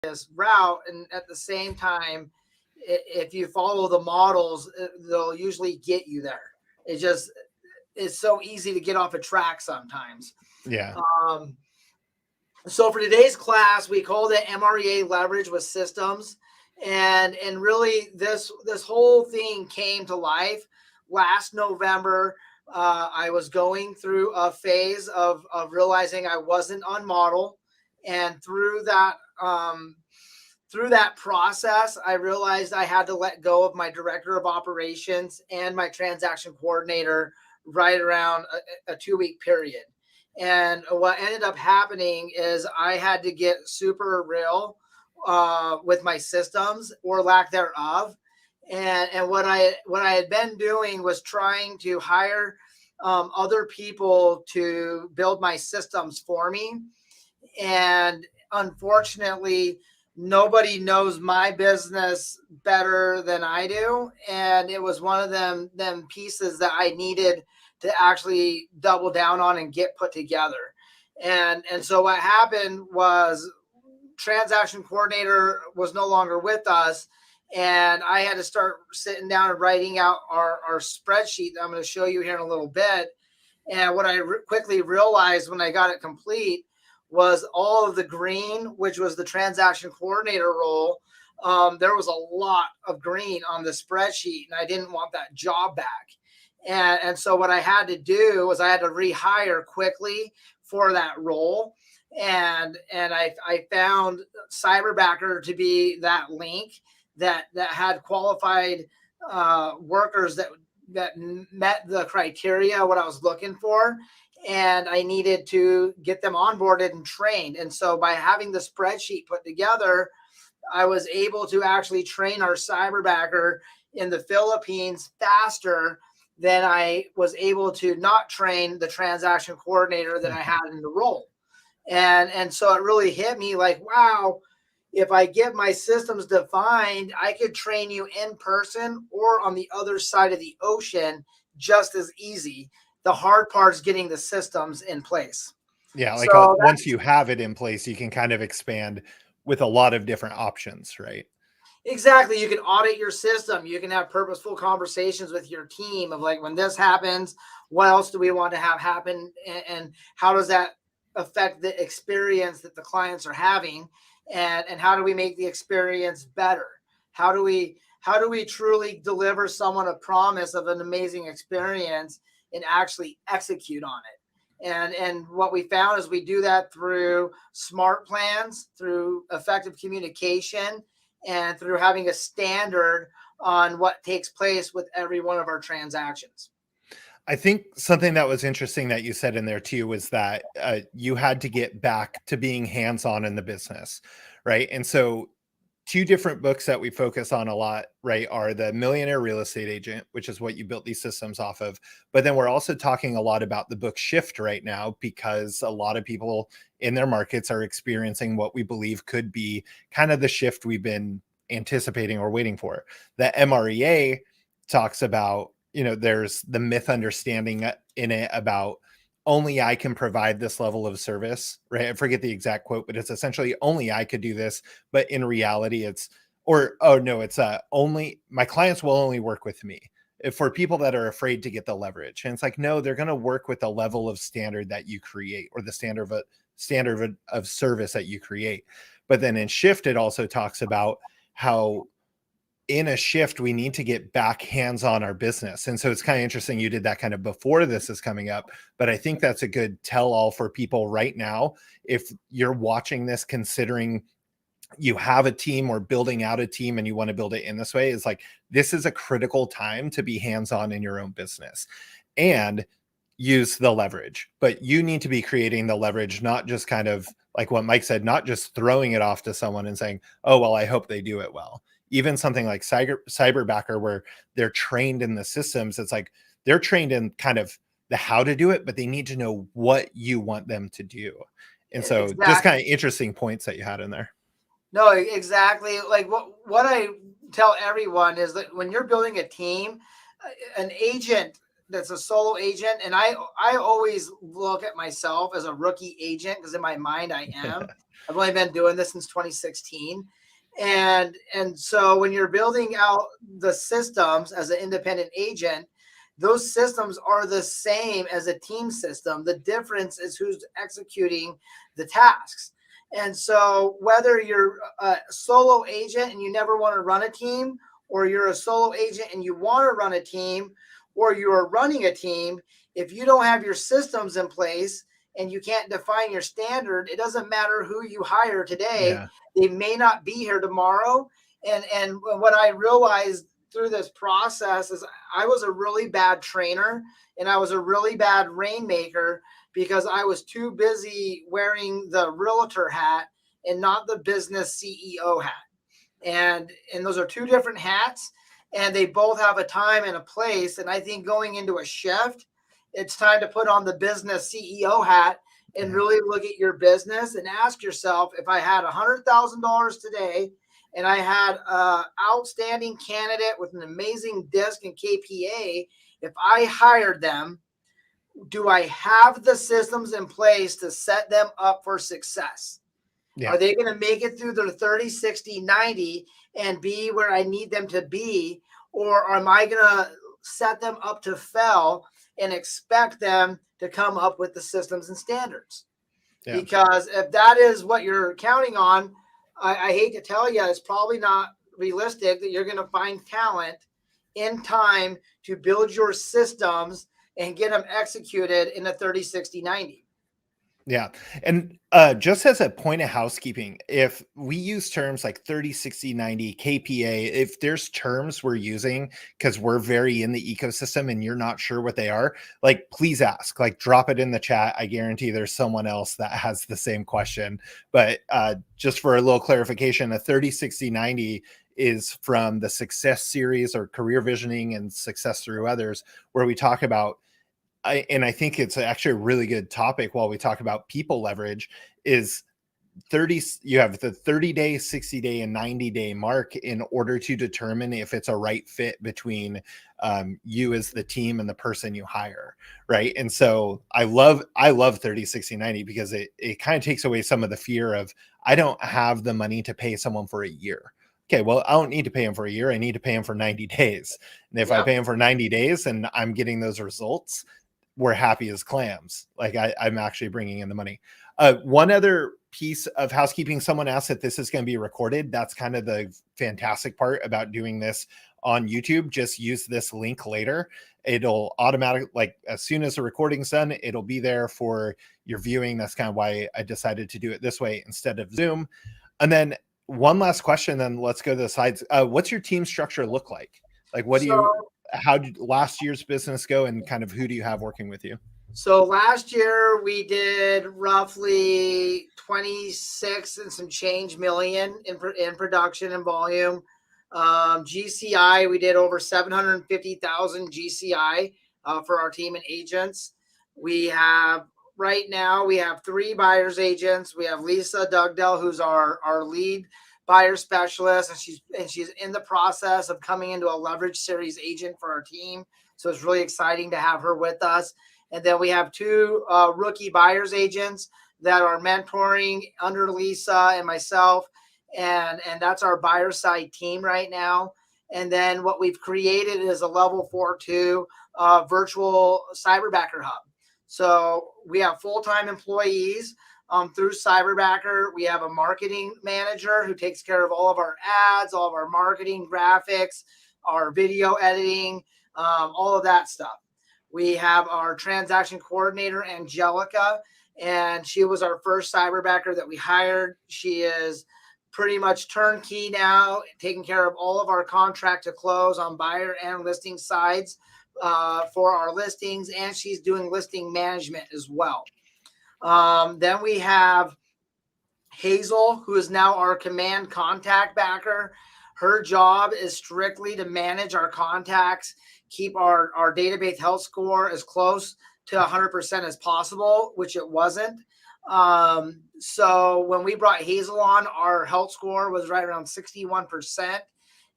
this route. And at the same time, if you follow the models, they'll usually get you there. It just, it's so easy to get off a track sometimes. Yeah. Um, so for today's class, we called it MREA Leverage with Systems. And really this whole thing came to life last November. I was going through a phase of realizing I wasn't on model. And through that process, I realized I had to let go of my director of operations and my transaction coordinator right around a 2 week period. And what ended up happening is I had to get super real with my systems or lack thereof. And what I had been doing was trying to hire other people to build my systems for me. And unfortunately, nobody knows my business better than I do. And it was one of them pieces that I needed to actually double down on and get put together. And so what happened was transaction coordinator was no longer with us. And I had to start sitting down and writing out our spreadsheet that I'm going to show you here in a little bit. And what I quickly realized when I got it complete was all of the green, which was the transaction coordinator role. There was a lot of green on the spreadsheet, and I didn't want that job back. And so what I had to do was I had to rehire quickly for that role. And I found Cyberbacker to be that link that had qualified workers that met the criteria, what I was looking for. And I needed to get them onboarded and trained. And so by having the spreadsheet put together, I was able to actually train our Cyberbacker in the Philippines faster than I was able to not train the transaction coordinator that I had in the role. And so it really hit me like, wow, if I get my systems defined, I could train you in person or on the other side of the ocean just as easy. The hard part is getting the systems in place. Yeah. Like So once you have it in place, you can kind of expand with a lot of different options, right? exactly, you can audit your system. You can have purposeful conversations with your team of like, when this happens, what else do we want to have happen? And how does that affect the experience that the clients are having? And how do we make the experience better? How do we truly deliver someone a promise of an amazing experience and actually execute on it? And what we found is we do that through smart plans, through effective communication, and through having a standard on what takes place with every one of our transactions. I think something that was interesting that you said in there too was that you had to get back to being hands-on in the business, right? And so two different books that we focus on a lot, right, are the Millionaire Real Estate Agent, which is what you built these systems off of. But then we're also talking a lot about the book Shift right now, because a lot of people in their markets are experiencing what we believe could be kind of the shift we've been anticipating or waiting for. The MREA talks about, there's the myth understanding in it about only I can provide this level of service, right? I forget the exact quote, but it's essentially only I could do this. But in reality, it's only my clients will only work with me. For people that are afraid to get the leverage. And it's like, no, they're going to work with the level of standard that you create, or the standard of service that you create. But then in Shift, it also talks about how in a shift, we need to get back hands on our business. And so it's kind of interesting you did that kind of before this is coming up, but I think that's a good tell all for people right now. If you're watching this, considering you have a team or building out a team and you want to build it in this way, is like, this is a critical time to be hands on in your own business and use the leverage. But you need to be creating the leverage, not just kind of like what Mike said, not just throwing it off to someone and saying, oh, well, I hope they do it well. Even something like Cyberbacker, where they're trained in the systems, it's like they're trained in kind of the how to do it, but they need to know what you want them to do. And so Exactly. just kind of interesting points that you had in there. No, exactly. Like what I tell everyone is that when you're building a team, an agent that's a solo agent, and I always look at myself as a rookie agent, because in my mind I am. I've only been doing this since 2016. And so when you're building out the systems as an independent agent, those systems are the same as a team system. The difference is who's executing the tasks. And so whether you're a solo agent and you never want to run a team, or you're a solo agent and you want to run a team, or you're running a team, if you don't have your systems in place and you can't define your standard, it doesn't matter who you hire today. Yeah. They may not be here tomorrow. And what I realized through this process is I was a really bad trainer and I was a really bad rainmaker because I was too busy wearing the realtor hat and not the business CEO hat. And those are two different hats, and they both have a time and a place. And I think going into a shift, it's time to put on the business CEO hat and really look at your business and ask yourself, if I had $100,000 today and I had an outstanding candidate with an amazing disc and KPA, if I hired them, do I have the systems in place to set them up for success? Yeah. Are they going to make it through their 30, 60, 90 and be where I need them to be? Or am I going to set them up to fail and expect them to come up with the systems and standards? Yeah. Because if that is what you're counting on, I hate to tell you, it's probably not realistic that you're going to find talent in time to build your systems and get them executed in a 30, 60, 90. Yeah. And just as a point of housekeeping, if we use terms like 30, 60, 90, KPA, if there's terms we're using because we're very in the ecosystem and you're not sure what they are, like, please ask, like, drop it in the chat. I guarantee there's someone else that has the same question. But just for a little clarification, a 30, 60, 90 is from the Success series or Career Visioning and Success Through Others, where we talk about, and I think it's actually a really good topic while we talk about people leverage, is 30, you have the 30-day, 60-day, and 90-day mark in order to determine if it's a right fit between you as the team and the person you hire, right? And so I love 30, 60, 90 because it kind of takes away some of the fear of, I don't have the money to pay someone for a year. Okay, well, I don't need to pay him for a year. I need to pay him for 90 days. And if I pay him for 90 days and I'm getting those results, we're happy as clams. Like, I'm actually bringing in the money. One other piece of housekeeping, someone asked that this is going to be recorded. That's kind of the fantastic part about doing this on YouTube. Just use this link later. It'll automatically, like, as soon as the recording's done, it'll be there for your viewing. That's kind of why I decided to do it this way instead of Zoom. And then one last question, then let's go to the sides. What's your team structure look like? Like, how did last year's business go, and kind of who do you have working with you? So last year we did roughly 26 and some change million in production and volume. GCI, we did over 750,000 GCI for our team and agents. Right now we have 3 buyers agents. We have Lisa Dugdale, who's our lead buyer specialist, and she's in the process of coming into a leverage series agent for our team. So it's really exciting to have her with us. And then we have 2 rookie buyers agents that are mentoring under Lisa and myself. And that's our buyer side team right now. And then what we've created is a level 4.2 virtual cyberbacker hub. So we have full-time employees through Cyberbacker. We have a marketing manager who takes care of all of our ads, all of our marketing, graphics, our video editing, all of that stuff. We have our transaction coordinator, Angelica, and she was our first Cyberbacker that we hired. She is pretty much turnkey now, taking care of all of our contract to close on buyer and listing sides for our listings, and she's doing listing management as well. Then we have Hazel, who is now our command contact backer. Her job is strictly to manage our contacts, keep our database health score as close to 100% as possible, which it wasn't. So when we brought Hazel on, our health score was right around 61%.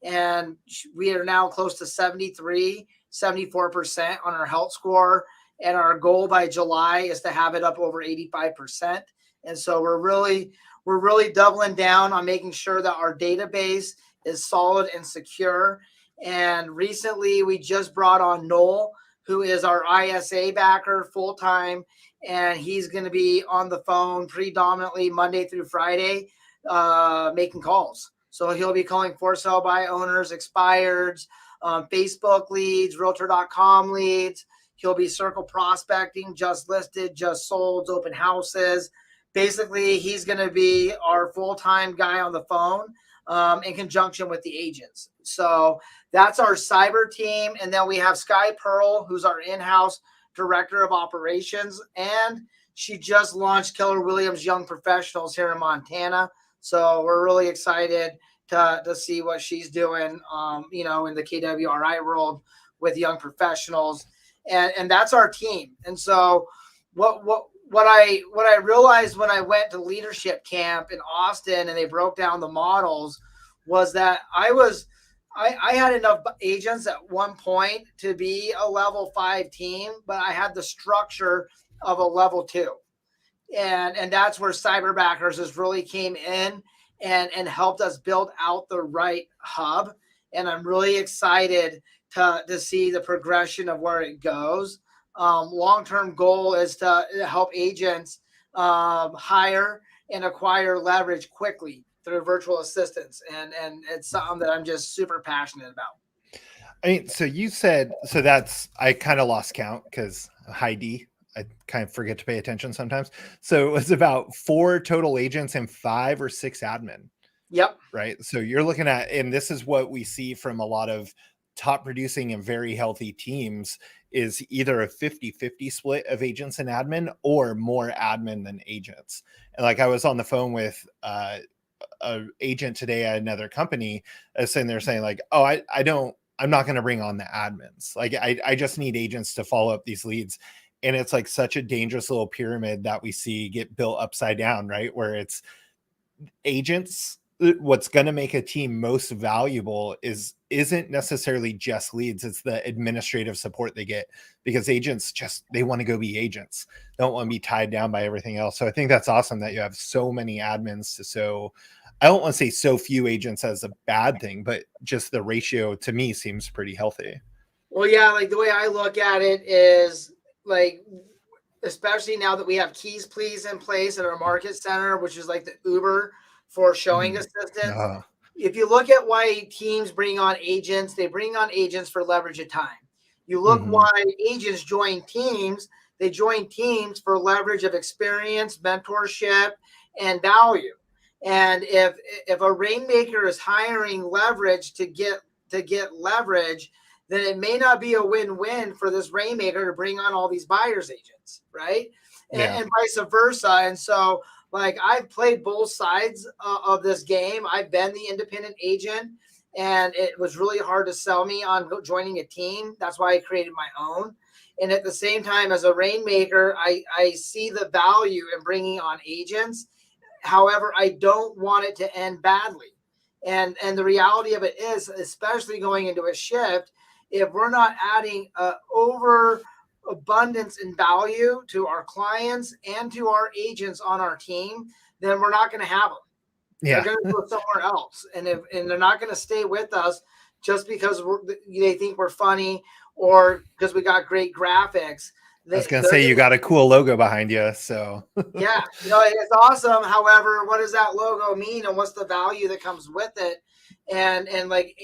And we are now close to 73, 74% on our health score. And our goal by July is to have it up over 85%. And so we're we're really doubling down on making sure that our database is solid and secure. And recently we just brought on Noel, who is our ISA backer full time. And he's going to be on the phone predominantly Monday through Friday, making calls. So he'll be calling for sale by owners, expireds, Facebook leads, realtor.com leads. He'll be circle prospecting, just listed, just sold, open houses. Basically, he's going to be our full-time guy on the phone in conjunction with the agents. So that's our cyber team. And then we have Sky Pearl, who's our in-house director of operations. And she just launched Keller Williams Young Professionals here in Montana. So we're really excited to see what she's doing, in the KWRI world with young professionals. And that's our team. And so what I realized when I went to leadership camp in Austin and they broke down the models was that I had enough agents at one point to be a level 5 team, but I had the structure of a level 2. And that's where Cyberbackers has really came in and helped us build out the right hub. And I'm really excited to see the progression of where it goes. Long-term goal is to help agents hire and acquire leverage quickly through virtual assistants. And it's something that I'm just super passionate about. I mean, so you said, so that's, I kind of lost count because Hyde, I kind of forget to pay attention sometimes. So it was about 4 total agents and 5 or 6 admin. Yep. Right. So you're looking at, and this is what we see from a lot of top producing and very healthy teams, is either a 50-50 split of agents and admin or more admin than agents. And like I was on the phone with an agent today at another company sitting there saying like, oh, I'm not going to bring on the admins. Like I just need agents to follow up these leads. And it's like such a dangerous little pyramid that we see get built upside down, right? Where it's agents, what's going to make a team most valuable isn't necessarily just leads. It's the administrative support they get, because agents they want to go be agents. They don't want to be tied down by everything else. So I think that's awesome that you have so many admins I don't want to say so few agents as a bad thing, but just the ratio to me seems pretty healthy. Well, yeah, like the way I look at it is like, especially now that we have Keys Please in place at our market center, which is like the Uber for showing assistants. If you look at why teams bring on agents, they bring on agents for leverage of time. You look why agents join teams, they join teams for leverage of experience, mentorship, and value. And if a rainmaker is hiring leverage to get leverage, then it may not be a win-win for this rainmaker to bring on all these buyer's agents, right? And vice versa. And so, like, I've played both sides of this game. I've been the independent agent, and it was really hard to sell me on joining a team. That's why I created my own. And at the same time, as a rainmaker, I see the value in bringing on agents. However, I don't want it to end badly. And the reality of it is, especially going into a shift, if we're not adding overabundance in value to our clients and to our agents on our team, then we're not going to have them. Yeah. They're going to go somewhere else. And they're not going to stay with us just because they think we're funny or because we got great graphics. I was going to say, you got a cool logo behind you. So yeah, it's awesome. However, what does that logo mean, and what's the value that comes with it? And like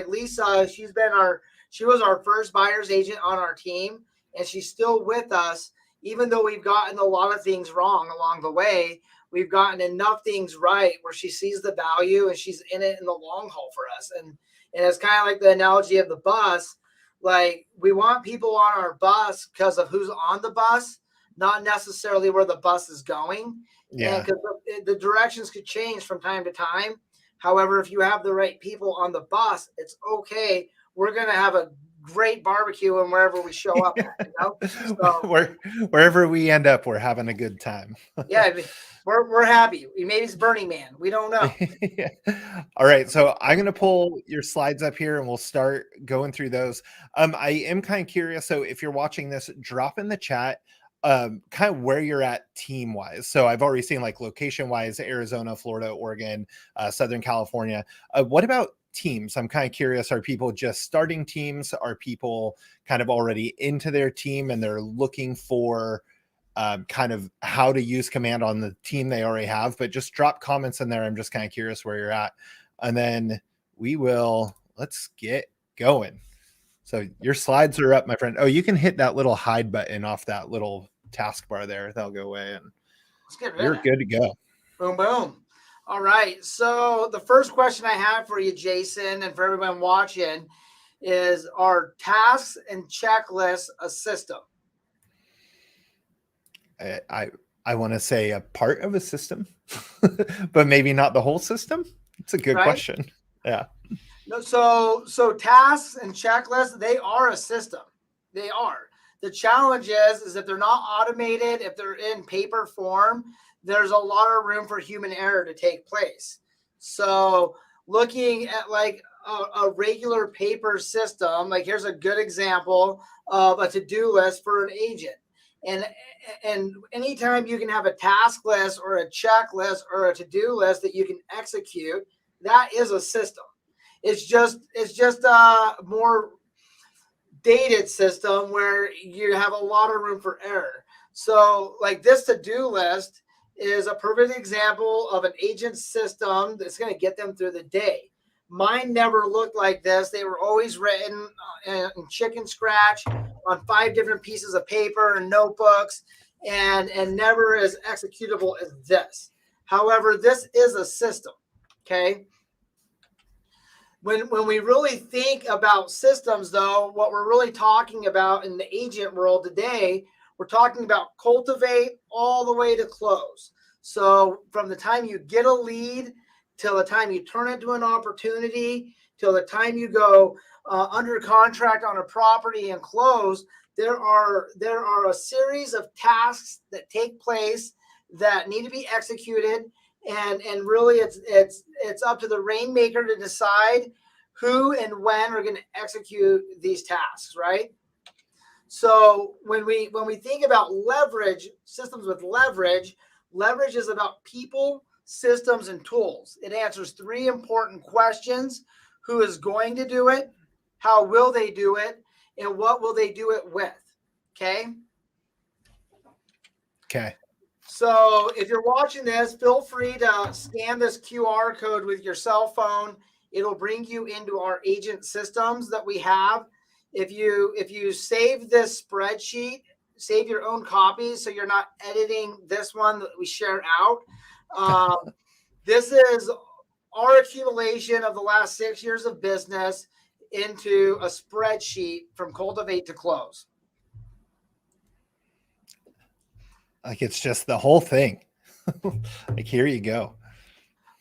Lisa, she was our first buyer's agent on our team, and she's still with us, even though we've gotten a lot of things wrong along the way. We've gotten enough things right where she sees the value and she's in it in the long haul for us. And it's kind of like the analogy of the bus. Like, we want people on our bus because of who's on the bus, not necessarily where the bus is going. Yeah. Because the directions could change from time to time. However, if you have the right people on the bus, it's okay. We're going to have a great barbecue and wherever we show up at, So, wherever we end up, we're having a good time. Yeah, we're happy. Maybe it's Burning Man. We don't know. Yeah. All right, so I'm going to pull your slides up here and we'll start going through those. I am kind of curious. So if you're watching this, drop in the chat kind of where you're at team wise. So I've already seen like location wise, Arizona, Florida, Oregon, Southern California. What about teams? I'm kind of curious. Are people just starting teams? Are people kind of already into their team and they're looking for kind of how to use command on the team they already have? But just drop comments in there. I'm just kind of curious where you're at. And then let's get going. So your slides are up, my friend. Oh, you can hit that little hide button off that little taskbar there. That'll go away and you're good to go. Boom, boom. All right. So the first question I have for you, Jason, and for everyone watching is, are tasks and checklists a system? I want to say a part of a system, but maybe not the whole system. It's a good question. Yeah. No, so tasks and checklists, they are a system. They are. The challenge is if they're not automated, if they're in paper form, there's a lot of room for human error to take place. So looking at like a regular paper system, like here's a good example of a to-do list for an agent. And anytime you can have a task list or a checklist or a to-do list that you can execute, that is a system. It's just a more dated system where you have a lot of room for error. So like this to-do list is a perfect example of an agent system that's going to get them through the day. Mine never looked like this. They were always written in chicken scratch on 5 different pieces of paper and notebooks, and never as executable as this. However, this is a system, okay? When we really think about systems, though, what we're really talking about in the agent world today, we're talking about cultivate all the way to close. So from the time you get a lead till the time you turn it into an opportunity, till the time you go under contract on a property and close, there are a series of tasks that take place that need to be executed. And really it's up to the rainmaker to decide who and when are going to execute these tasks, right? So when we think about leverage, systems with leverage is about people, systems, and tools. It answers 3 important questions: who is going to do it, how will they do it, and what will they do it with? Okay. So if you're watching this, feel free to scan this QR code with your cell phone. It'll bring you into our agent systems that we have. If you save this spreadsheet, save your own copies so you're not editing this one that we share out. This is our accumulation of the last 6 years of business into a spreadsheet from cultivate to close. Like it's just the whole thing. Like, here you go.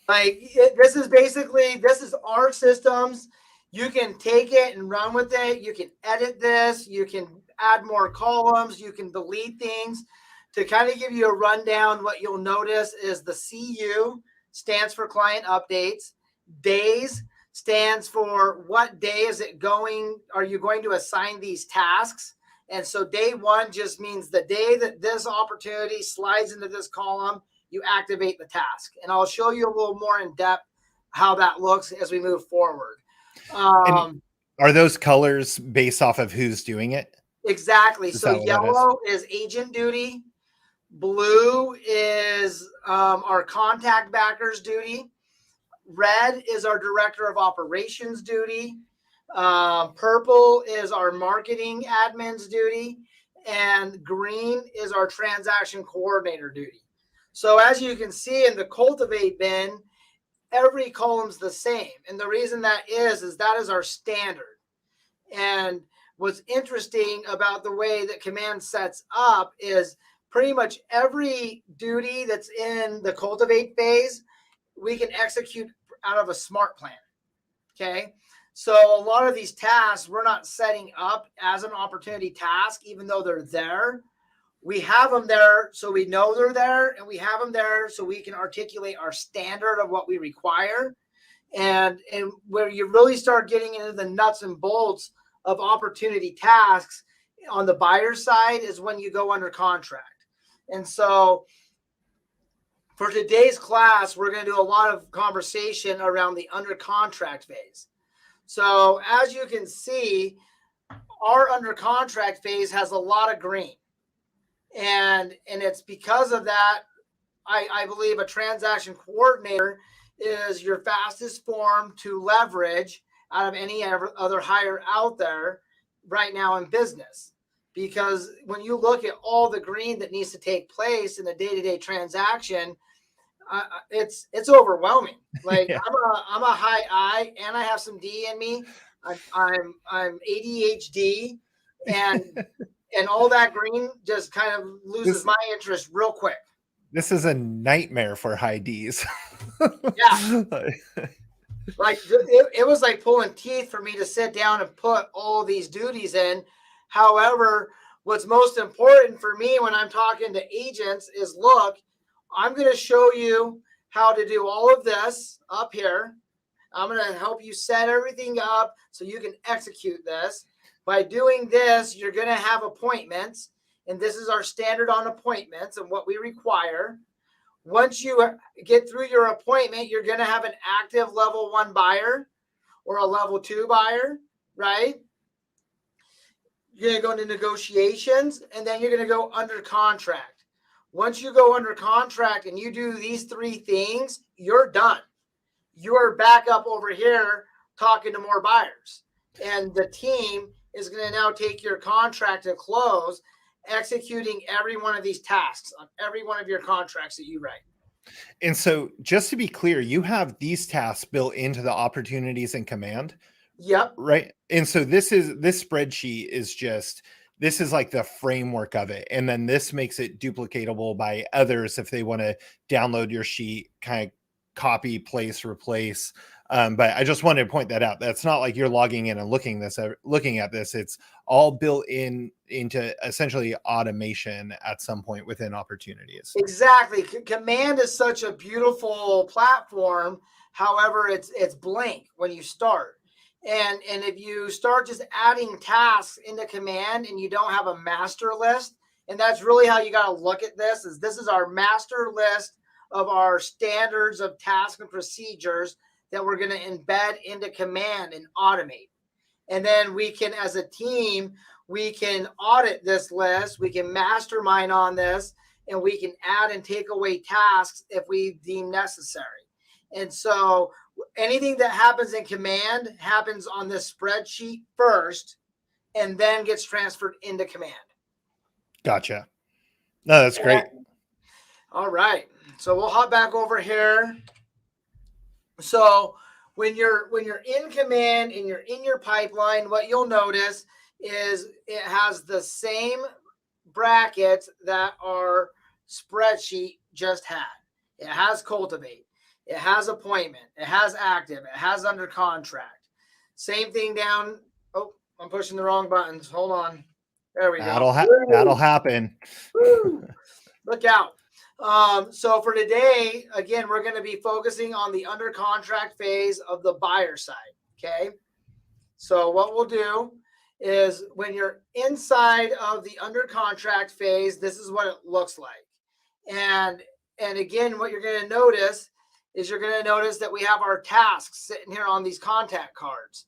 Like this is our systems. You can take it and run with it. You can edit this. You can add more columns. You can delete things. To kind of give you a rundown, what you'll notice is the CU stands for client updates. Days stands for what day is it going? Are you going to assign these tasks? And so day 1 just means the day that this opportunity slides into this column, you activate the task. And I'll show you a little more in depth how that looks as we move forward. And are those colors based off of who's doing it? Exactly. So yellow is agent duty. Blue is our contact backers duty. Red is our director of operations duty. Purple is our marketing admin's duty, and green is our transaction coordinator duty. So as you can see in the cultivate bin, every column's the same. And the reason that is that is our standard. And what's interesting about the way that command sets up is pretty much every duty that's in the cultivate phase, we can execute out of a smart plan. Okay. So a lot of these tasks, we're not setting up as an opportunity task, even though they're there. We have them there so we know they're there, and we have them there so we can articulate our standard of what we require. And where you really start getting into the nuts and bolts of opportunity tasks on the buyer side is when you go under contract. And so for today's class, we're going to do a lot of conversation around the under contract phase. So as you can see, our under contract phase has a lot of green. And it's because of that, I believe a transaction coordinator is your fastest form to leverage out of any other hire out there right now in business. Because when you look at all the green that needs to take place in a day-to-day transaction, it's overwhelming. Like Yeah. I'm a high I, and I have some D in me. I'm ADHD, and all that green just kind of loses my interest real quick. This is a nightmare for high Ds. Yeah. Like it was like pulling teeth for me to sit down and put all these duties in. However, what's most important for me when I'm talking to agents is, look, I'm going to show you how to do all of this up here. I'm going to help you set everything up so you can execute this. By doing this, you're going to have appointments, and this is our standard on appointments and what we require. Once you get through your appointment, you're going to have an active level 1 buyer or a level 2 buyer, right? You're going to go into negotiations, and then you're going to go under contract. Once you go under contract and you do these 3 things, you're done. You are back up over here talking to more buyers. And the team is going to now take your contract to close, executing every one of these tasks on every one of your contracts that you write. And so just to be clear, you have these tasks built into the opportunities in Command. Yep. Right. And so this spreadsheet is just, this is like the framework of it. And then this makes it duplicatable by others if they want to download your sheet, kind of copy, place, replace. But I just wanted to point that out. That's not like you're logging in and looking at this. It's all built into essentially automation at some point within opportunities. Exactly. Command is such a beautiful platform. However, it's blank when you start. And if you start just adding tasks into Command and you don't have a master list, and that's really how you got to look at this, is this is our master list of our standards of tasks and procedures that we're going to embed into Command and automate. And then we can, as a team, we can audit this list, we can mastermind on this, and we can add and take away tasks if we deem necessary. And so anything that happens in Command happens on this spreadsheet first and then gets transferred into Command. Gotcha. No, that's great. All right. So we'll hop back over here. So when you're in Command and you're in your pipeline, what you'll notice is it has the same brackets that our spreadsheet just had. It has cultivate. It has appointment. It has active. It has under contract. Same thing down. Oh, I'm pushing the wrong buttons. Hold on. There we go. That'll happen. Woo. Look out. So for today, again, we're going to be focusing on the under contract phase of the buyer side. Okay. So what we'll do is when you're inside of the under contract phase, this is what it looks like. And again, what you're going to notice is you're going to notice that we have our tasks sitting here on these contact cards.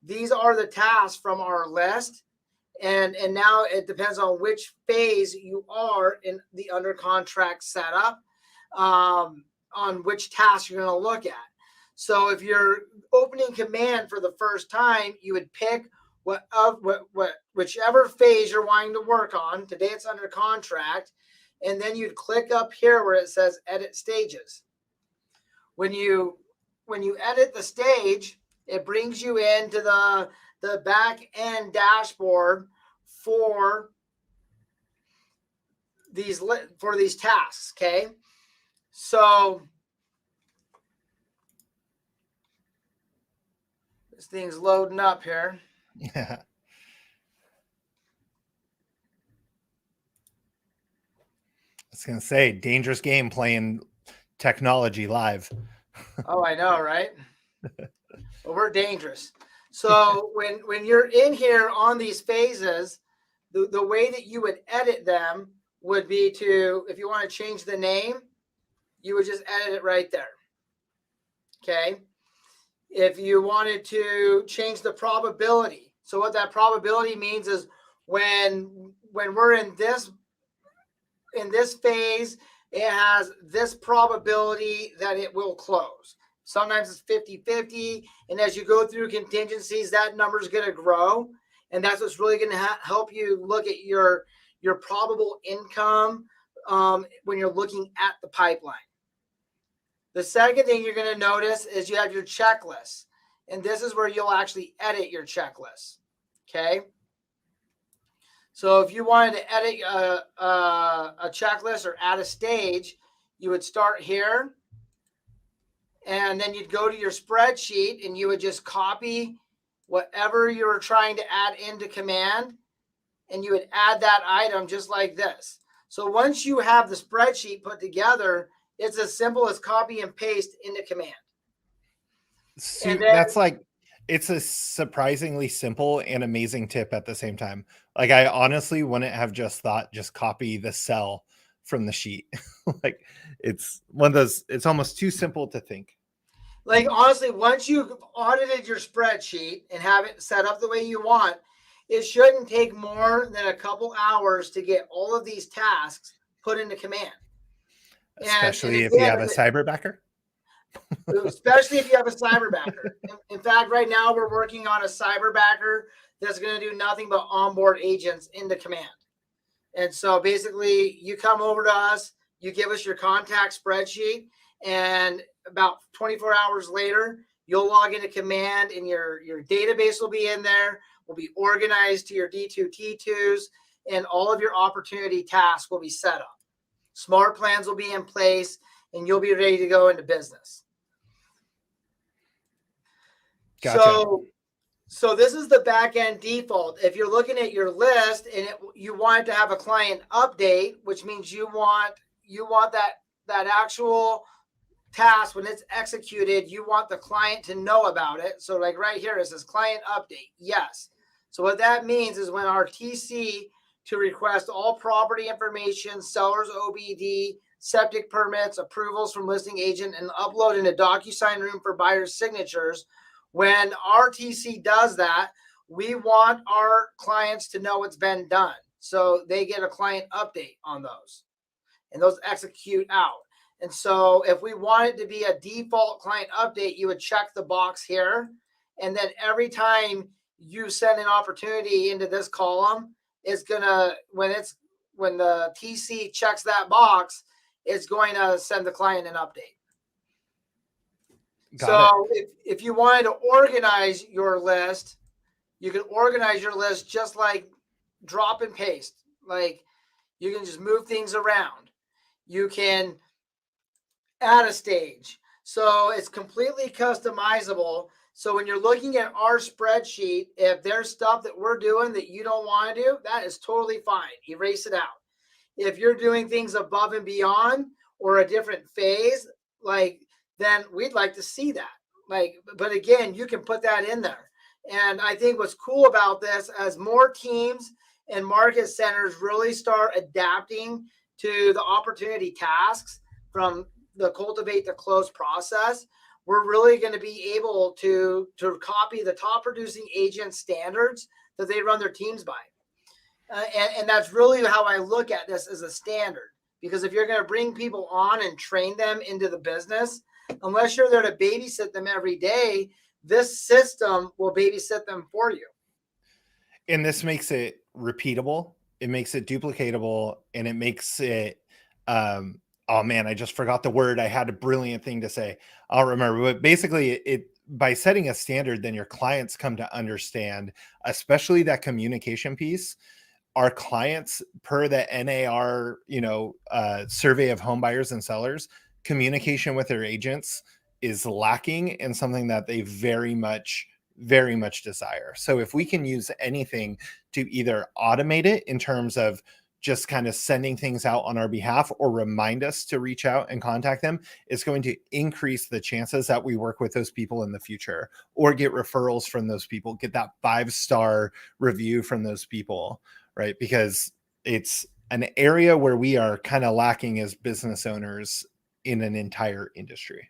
These are the tasks from our list. And now it depends on which phase you are in the under contract setup, on which task you're going to look at. So if you're opening Command for the first time, you would pick whichever phase you're wanting to work on. Today it's under contract. And then you'd click up here where it says edit stages. When you edit the stage, it brings you into the back end dashboard for these tasks. Okay. So this thing's loading up here. Yeah. I was going to say, dangerous game playing technology live. Oh, I know, right? Well, we're dangerous. So when you're in here on these phases, the way that you would edit them would be to, if you want to change the name, you would just edit it right there. Okay. If you wanted to change the probability, so what that probability means is when we're in this phase, it has this probability that it will close. Sometimes it's 50-50. And as you go through contingencies, that number is going to grow. And that's what's really going to help you look at your probable income when you're looking at the pipeline. The second thing you're going to notice is you have your checklist. And this is where you'll actually edit your checklist. Okay. So if you wanted to edit a checklist or add a stage, you would start here. And then you'd go to your spreadsheet and you would just copy whatever you were trying to add into command. And you would add that item just like this. So once you have the spreadsheet put together, it's as simple as copy and paste into command. So that's like, it's a surprisingly simple and amazing tip at the same time. Like, I honestly wouldn't have just thought, just copy the cell from the sheet. Like, it's one of those, it's almost too simple to think. Like, honestly, once you've audited your spreadsheet and have it set up the way you want, it shouldn't take more than a couple hours to get all of these tasks put into command. Especially if you have a cyberbacker. Especially if you have a cyberbacker. In fact, right now we're working on a cyberbacker that's going to do nothing but onboard agents into command. And so basically you come over to us, you give us your contact spreadsheet, and about 24 hours later, you'll log into command and your database will be in there, will be organized to your D2 T2s, and all of your opportunity tasks will be set up. Smart plans will be in place, and you'll be ready to go into business. Gotcha. So this is the back end default. If you're looking at your list and you want to have a client update, which means you want that actual task when it's executed, you want the client to know about it. So like right here, it says client update. Yes. So what that means is when our TC to request all property information, seller's OBD, septic permits, approvals from listing agent, and upload in a DocuSign room for buyer's signatures. When our TC does that, we want our clients to know it's been done. So they get a client update on those, and those execute out. And so if we want it to be a default client update, you would check the box here. And then every time you send an opportunity into this column, it's gonna, when the TC checks that box, it's going to send the client an update. So if you wanted to organize your list, you can organize your list just like drop and paste. Like, you can just move things around. You can add a stage. So it's completely customizable. So when you're looking at our spreadsheet, if there's stuff that we're doing that you don't want to do, that is totally fine. Erase it out. If you're doing things above and beyond or a different phase, like, then we'd like to see that. Like, but again, you can put that in there. And I think what's cool about this, as more teams and market centers really start adapting to the opportunity tasks from the cultivate to close process, we're really going to be able to copy the top producing agent standards that they run their teams by. And that's really how I look at this as a standard. Because if you're going to bring people on and train them into the business, unless you're there to babysit them every day, this system will babysit them for you. And this makes it repeatable. It makes it duplicatable, and it makes it, oh man, I just forgot the word. I had a brilliant thing to say. I'll remember. But basically, by setting a standard, then your clients come to understand, especially that communication piece. Our clients, per the NAR, survey of home buyers and sellers, communication with their agents is lacking and something that they very much desire. So if we can use anything to either automate it in terms of just kind of sending things out on our behalf or remind us to reach out and contact them, it's going to increase the chances that we work with those people in the future or get referrals from those people, get that 5-star review from those people. right? Because it's an area where we are kind of lacking as business owners in an entire industry.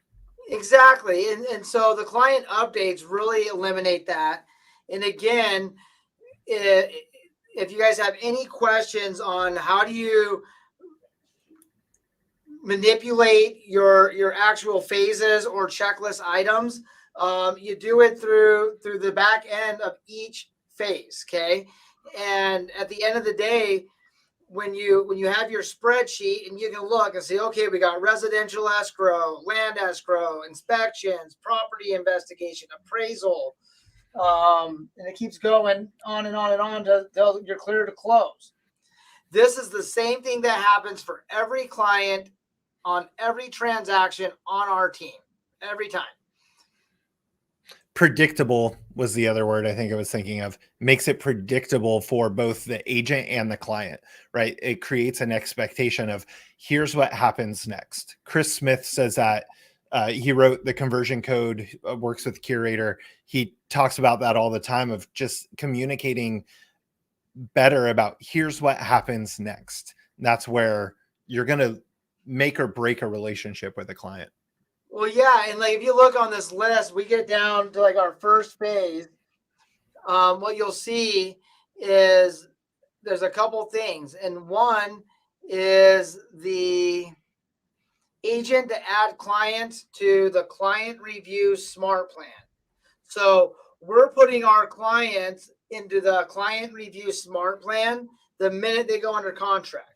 Exactly. And so the client updates really eliminate that. And again, if you guys have any questions on how do you manipulate your actual phases or checklist items, you do it through the back end of each phase. Okay. And at the end of the day, when you have your spreadsheet and you can look and say, okay, we got residential escrow, land escrow, inspections, property investigation, appraisal, and it keeps going on and on and on until you're clear to close. This is the same thing that happens for every client on every transaction on our team, every time. Predictable was the other word I think I was thinking of. Makes it predictable for both the agent and the client, right? It creates an expectation of here's what happens next. Chris Smith says that he wrote the conversion code, works with Curator. He talks about that all the time of just communicating better about here's what happens next. And that's where you're going to make or break a relationship with a client. Well, yeah, and like if you look on this list, we get down to like our first phase. What you'll see is there's a couple things, and one is the agent to add clients to the client review smart plan. So we're putting our clients into the client review smart plan the minute they go under contract,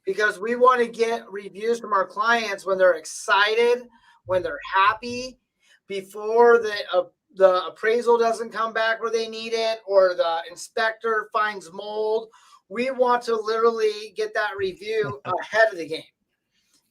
because we want to get reviews from our clients when they're excited, when they're happy, before the appraisal doesn't come back where they need it, or the inspector finds mold. We want to literally get that review ahead of the game.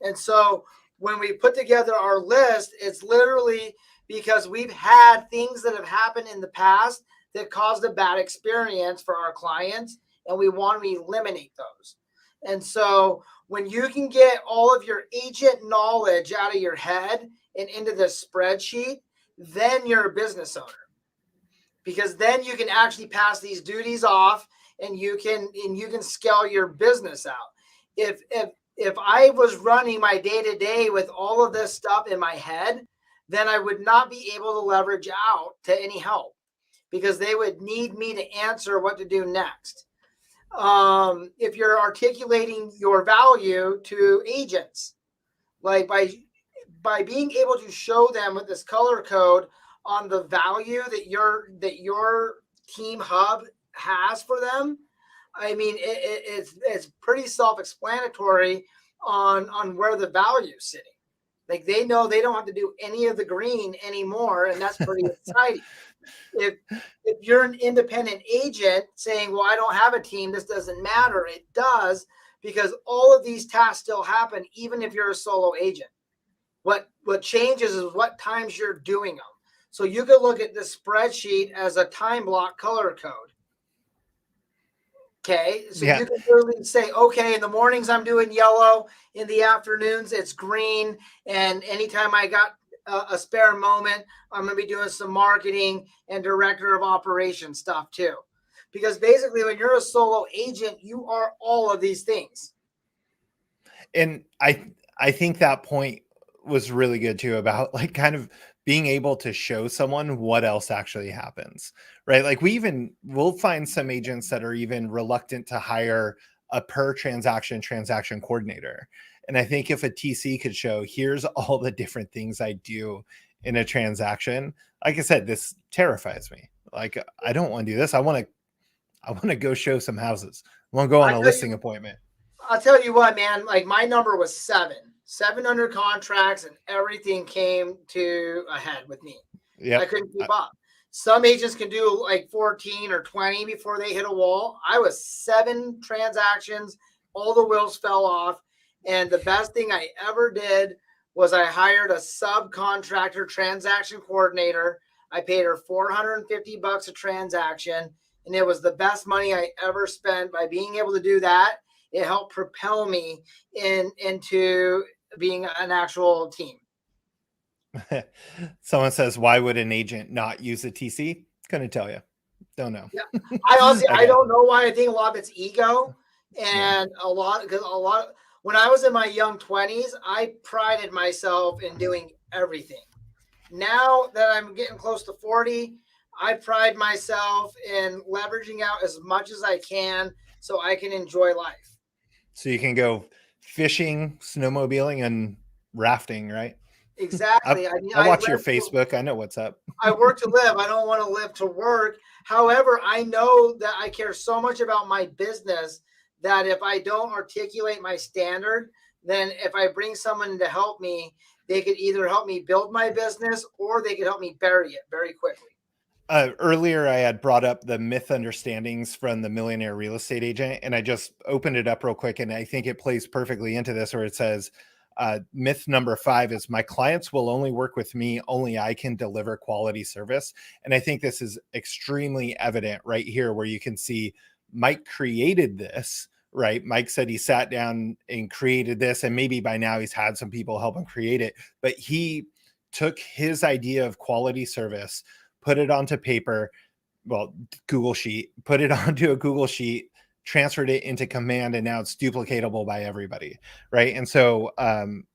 And so when we put together our list, it's literally because we've had things that have happened in the past that caused a bad experience for our clients, and we want to eliminate those. And so when you can get all of your agent knowledge out of your head and into the spreadsheet, then you're a business owner, because then you can actually pass these duties off, and you can scale your business out. If I was running my day-to-day with all of this stuff in my head, then I would not be able to leverage out to any help, because they would need me to answer what to do next. If you're articulating your value to agents, like by being able to show them with this color code on the value that your team hub has for them, I mean, it's pretty self-explanatory on where the value is sitting. Like they know they don't have to do any of the green anymore, and that's pretty exciting. If you're an independent agent saying, well, I don't have a team, this doesn't matter, it does, because all of these tasks still happen even if you're a solo agent. What changes is what times you're doing them. So you could look at this spreadsheet as a time block color code. Okay, so Yeah. you can literally say, okay, in the mornings I'm doing yellow, in the afternoons it's green, and anytime I got a spare moment, I'm going to be doing some marketing and director of operations stuff too. Because basically when you're a solo agent, you are all of these things. And I think that point was really good too, about like kind of being able to show someone what else actually happens, right? Like we'll find some agents that are even reluctant to hire a per transaction coordinator. And I think if a TC could show, here's all the different things I do in a transaction, like I said, this terrifies me. Like, I don't want to do this. I want to go show some houses. I want to go on a listing appointment. I'll tell you what, man, like my number was 700 contracts, and everything came to a head with me. Yeah, I couldn't keep up. Some agents can do like 14 or 20 before they hit a wall. I was 7 transactions. All the wheels fell off. And the best thing I ever did was I hired a subcontractor transaction coordinator. I paid her $450 a transaction. And it was the best money I ever spent. By being able to do that, it helped propel me into being an actual team. Someone says, why would an agent not use a TC? Couldn't tell you. Don't know. Yeah. I honestly, I Okay. don't know why. I think a lot of it's ego, Yeah. and when I was in my young 20s, I prided myself in doing everything. Now that I'm getting close to 40, I pride myself in leveraging out as much as I can so I can enjoy life. So you can go fishing, snowmobiling, and rafting, right? Exactly. I mean, I watch your Facebook. I know what's up. I work to live. I don't want to live to work. However, I know that I care so much about my business that if I don't articulate my standard, then if I bring someone to help me, they could either help me build my business or they could help me bury it very quickly. Earlier, I had brought up the myth understandings from the Millionaire Real Estate Agent, and I just opened it up real quick, and I think it plays perfectly into this, where it says, myth number 5 is my clients will only work with me, only I can deliver quality service. And I think this is extremely evident right here, where you can see Mike created this, right? Mike said he sat down and created this, and maybe by now he's had some people help him create it, but he took his idea of quality service, put it onto paper, well, Google Sheet, put it onto a Google Sheet, transferred it into Command, and now it's duplicatable by everybody, right? And so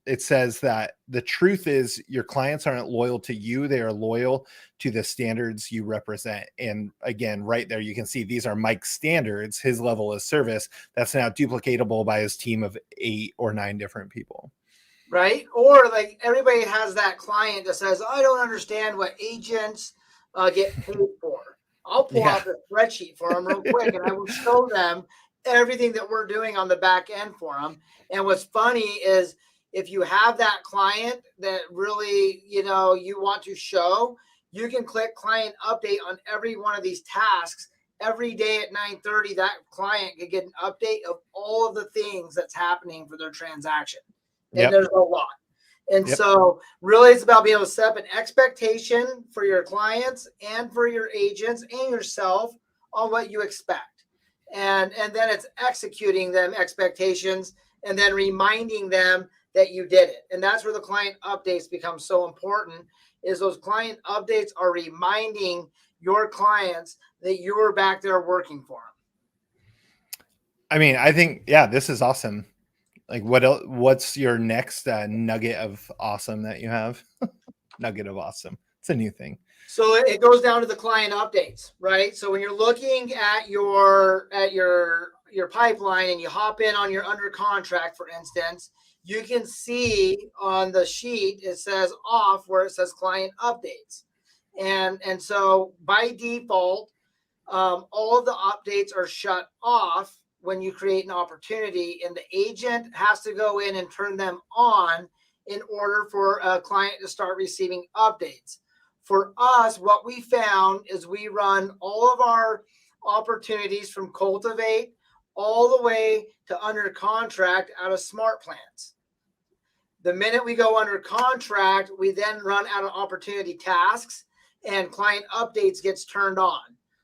it says that the truth is your clients aren't loyal to you, they are loyal to the standards you represent. And again, right there, you can see these are Mike's standards, his level of service, that's now duplicatable by his team of 8 or 9 different people. Right? Or like everybody has that client that says, I don't understand what agents get paid for. I'll pull out the spreadsheet for them real quick and I will show them everything that we're doing on the back end for them. And what's funny is if you have that client that really, you want to show, you can click client update on every one of these tasks. Every day at 9:30, that client could get an update of all of the things that's happening for their transaction. And there's a lot. And so really it's about being able to set up an expectation for your clients and for your agents and yourself on what you expect. And then it's executing them expectations and then reminding them that you did it. And that's where the client updates become so important, is those client updates are reminding your clients that you were back there working for them. I mean, I think, this is awesome. Like what's your next nugget of awesome that you have? Nugget of awesome. It's a new thing. So it goes down to the client updates, right? So when you're looking at your pipeline and you hop in on your under contract, for instance, you can see on the sheet, it says off where it says client updates. And so by default, all of the updates are shut off when you create an opportunity, and the agent has to go in and turn them on in order for a client to start receiving updates. For us, what we found is we run all of our opportunities from Cultivate all the way to under contract out of smart plans. The minute we go under contract, we then run out of opportunity tasks and client updates gets turned on.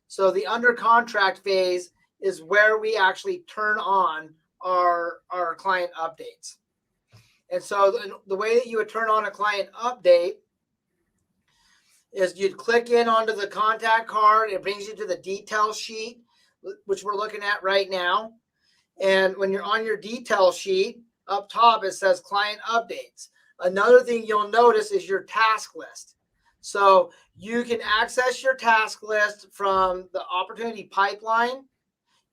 So the under contract phase is where we actually turn on our client updates. And so the way that you would turn on a client update is you'd click in onto the contact card. It brings you to the detail sheet, which we're looking at right now. And when you're on your detail sheet, up top, it says client updates. Another thing you'll notice is your task list. So you can access your task list from the opportunity pipeline.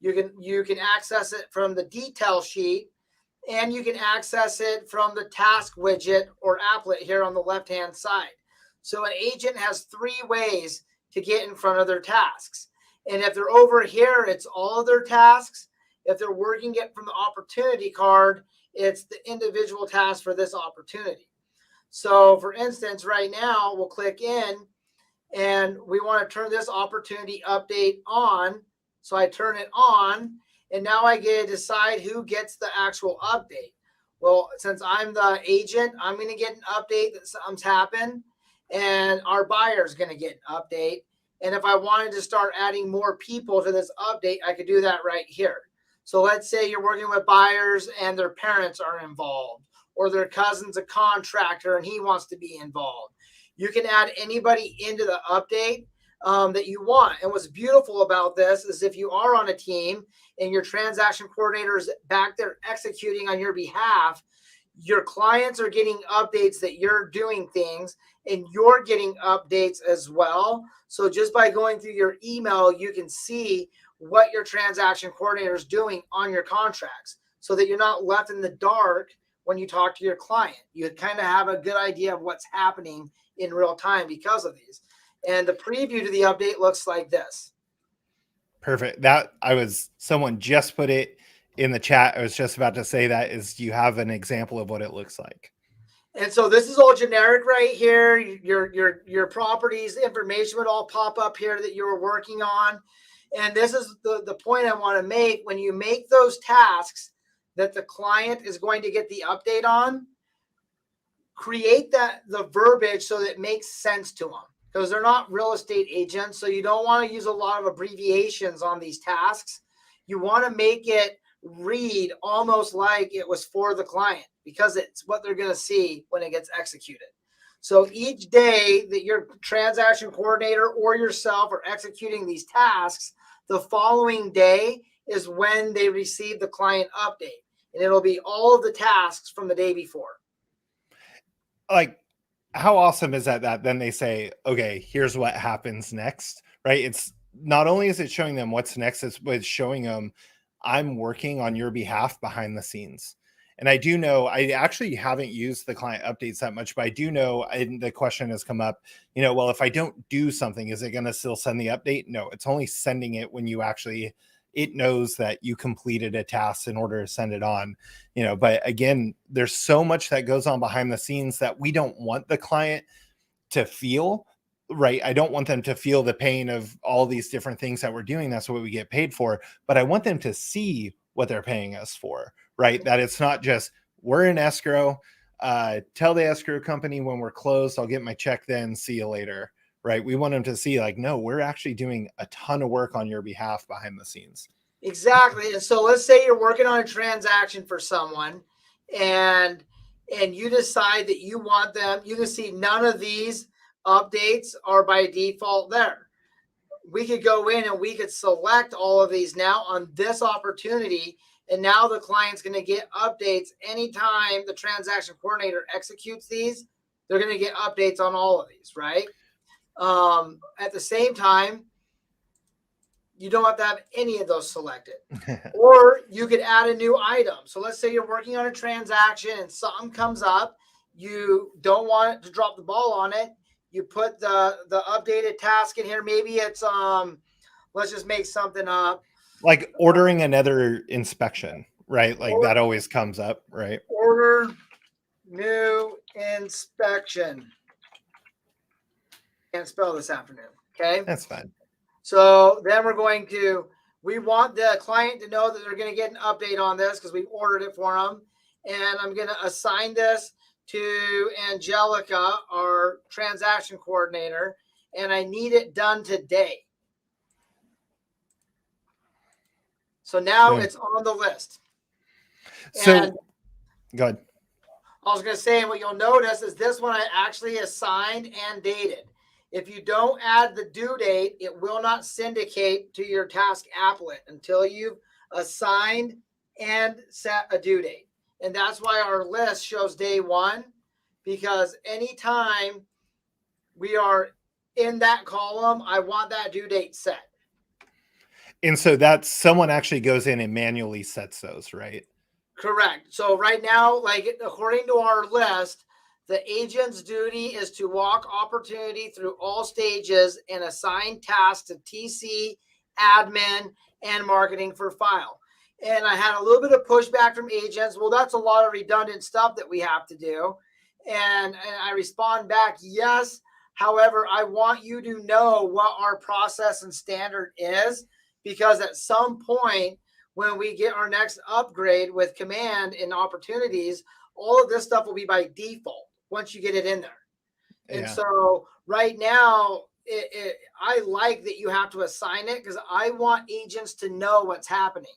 You can access it from the detail sheet, and you can access it from the task widget or applet here on the left-hand side. So an agent has 3 ways to get in front of their tasks. And if they're over here, it's all of their tasks. If they're working it from the opportunity card, it's the individual task for this opportunity. So for instance, right now, we'll click in and we want to turn this opportunity update on. So I turn it on, and now I get to decide who gets the actual update. Well, since I'm the agent, I'm going to get an update that something's happened, and our buyer is going to get an update. And if I wanted to start adding more people to this update, I could do that right here. So let's say you're working with buyers and their parents are involved, or their cousin's a contractor and he wants to be involved. You can add anybody into the update. that you want. And what's beautiful about this is if you are on a team and your transaction coordinator is back there executing on your behalf, your clients are getting updates that you're doing things and you're getting updates as well. So just by going through your email, you can see what your transaction coordinator is doing on your contracts so that you're not left in the dark when you talk to your client. You kind of have a good idea of what's happening in real time because of these. And the preview to the update looks like this. Perfect. Someone just put it in the chat. I was just about to say that. Do you have an example of what it looks like? And so this is all generic right here. Your properties information would all pop up here that you were working on. And this is the point I want to make. When you make those tasks that the client is going to get the update on, create the verbiage so that it makes sense to them, because they're not real estate agents. So you don't want to use a lot of abbreviations on these tasks. You want to make it read almost like it was for the client, because it's what they're going to see when it gets executed. So each day that your transaction coordinator or yourself are executing these tasks, the following day is when they receive the client update. And it'll be all of the tasks from the day before. Like, how awesome is that then they say, okay, here's what happens next, right? It's not only is it showing them what's next, it's showing them I'm working on your behalf behind the scenes. And I do know, I actually haven't used the client updates that much, but I do know, and the question has come up, well, if I don't do something, is it going to still send the update? No, it's only sending it when it knows that you completed a task in order to send it on, but again, there's so much that goes on behind the scenes that we don't want the client to feel, right? I don't want them to feel the pain of all these different things that we're doing. That's what we get paid for. But I want them to see what they're paying us for, right? That it's not just, we're in escrow, tell the escrow company when we're closed, I'll get my check then, see you later, right? We want them to see like, no, we're actually doing a ton of work on your behalf behind the scenes. Exactly. And so let's say you're working on a transaction for someone and you decide that you want them, you can see none of these updates are by default there. We could go in and we could select all of these now on this opportunity. And now the client's going to get updates anytime the transaction coordinator executes these. They're going to get updates on all of these, right? At the same time, you don't have to have any of those selected. Or you could add a new item. So let's say you're working on a transaction and something comes up. You don't want it to drop the ball on it. You put the updated task in here. Maybe it's let's just make something up. Like ordering another inspection, right? Like that always comes up, right? Order new inspection. Can't spell this afternoon. Okay. That's fine. So then we want the client to know that they're going to get an update on this because we've ordered it for them. And I'm going to assign this to Angelica, our transaction coordinator, and I need it done today. So now it's on the list. So go ahead. I was going to say, and what you'll notice is this one I actually assigned and dated. If you don't add the due date, it will not syndicate to your task applet until you've assigned and set a due date. And that's why our list shows day one, because anytime we are in that column, I want that due date set. And so that's someone actually goes in and manually sets those, right? Correct. So right now, like according to our list, the agent's duty is to walk opportunity through all stages and assign tasks to TC, admin, and marketing for file. And I had a little bit of pushback from agents. Well, that's a lot of redundant stuff that we have to do. And I respond back, yes. However, I want you to know what our process and standard is, because at some point when we get our next upgrade with command and opportunities, all of this stuff will be by default once you get it in there. And so right now, I like that you have to assign it because I want agents to know what's happening.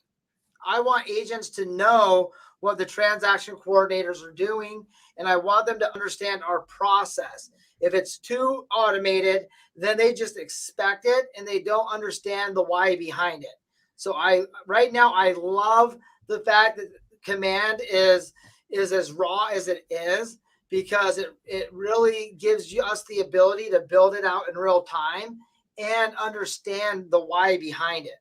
I want agents to know what the transaction coordinators are doing, and I want them to understand our process. If it's too automated, then they just expect it and they don't understand the why behind it. So right now I love the fact that command is as raw as it is, because it really gives us the ability to build it out in real time and understand the why behind it.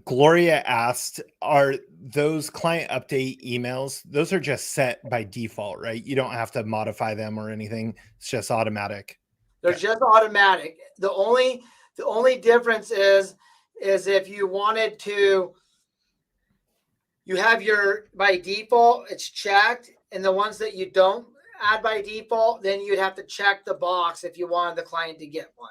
Gloria asked, are those client update emails, those are just set by default, right? You don't have to modify them or anything. It's just automatic. They're just automatic. The only difference is if you wanted to, you have your, by default, it's checked. And the ones that you don't add by default, then you'd have to check the box if you wanted the client to get one.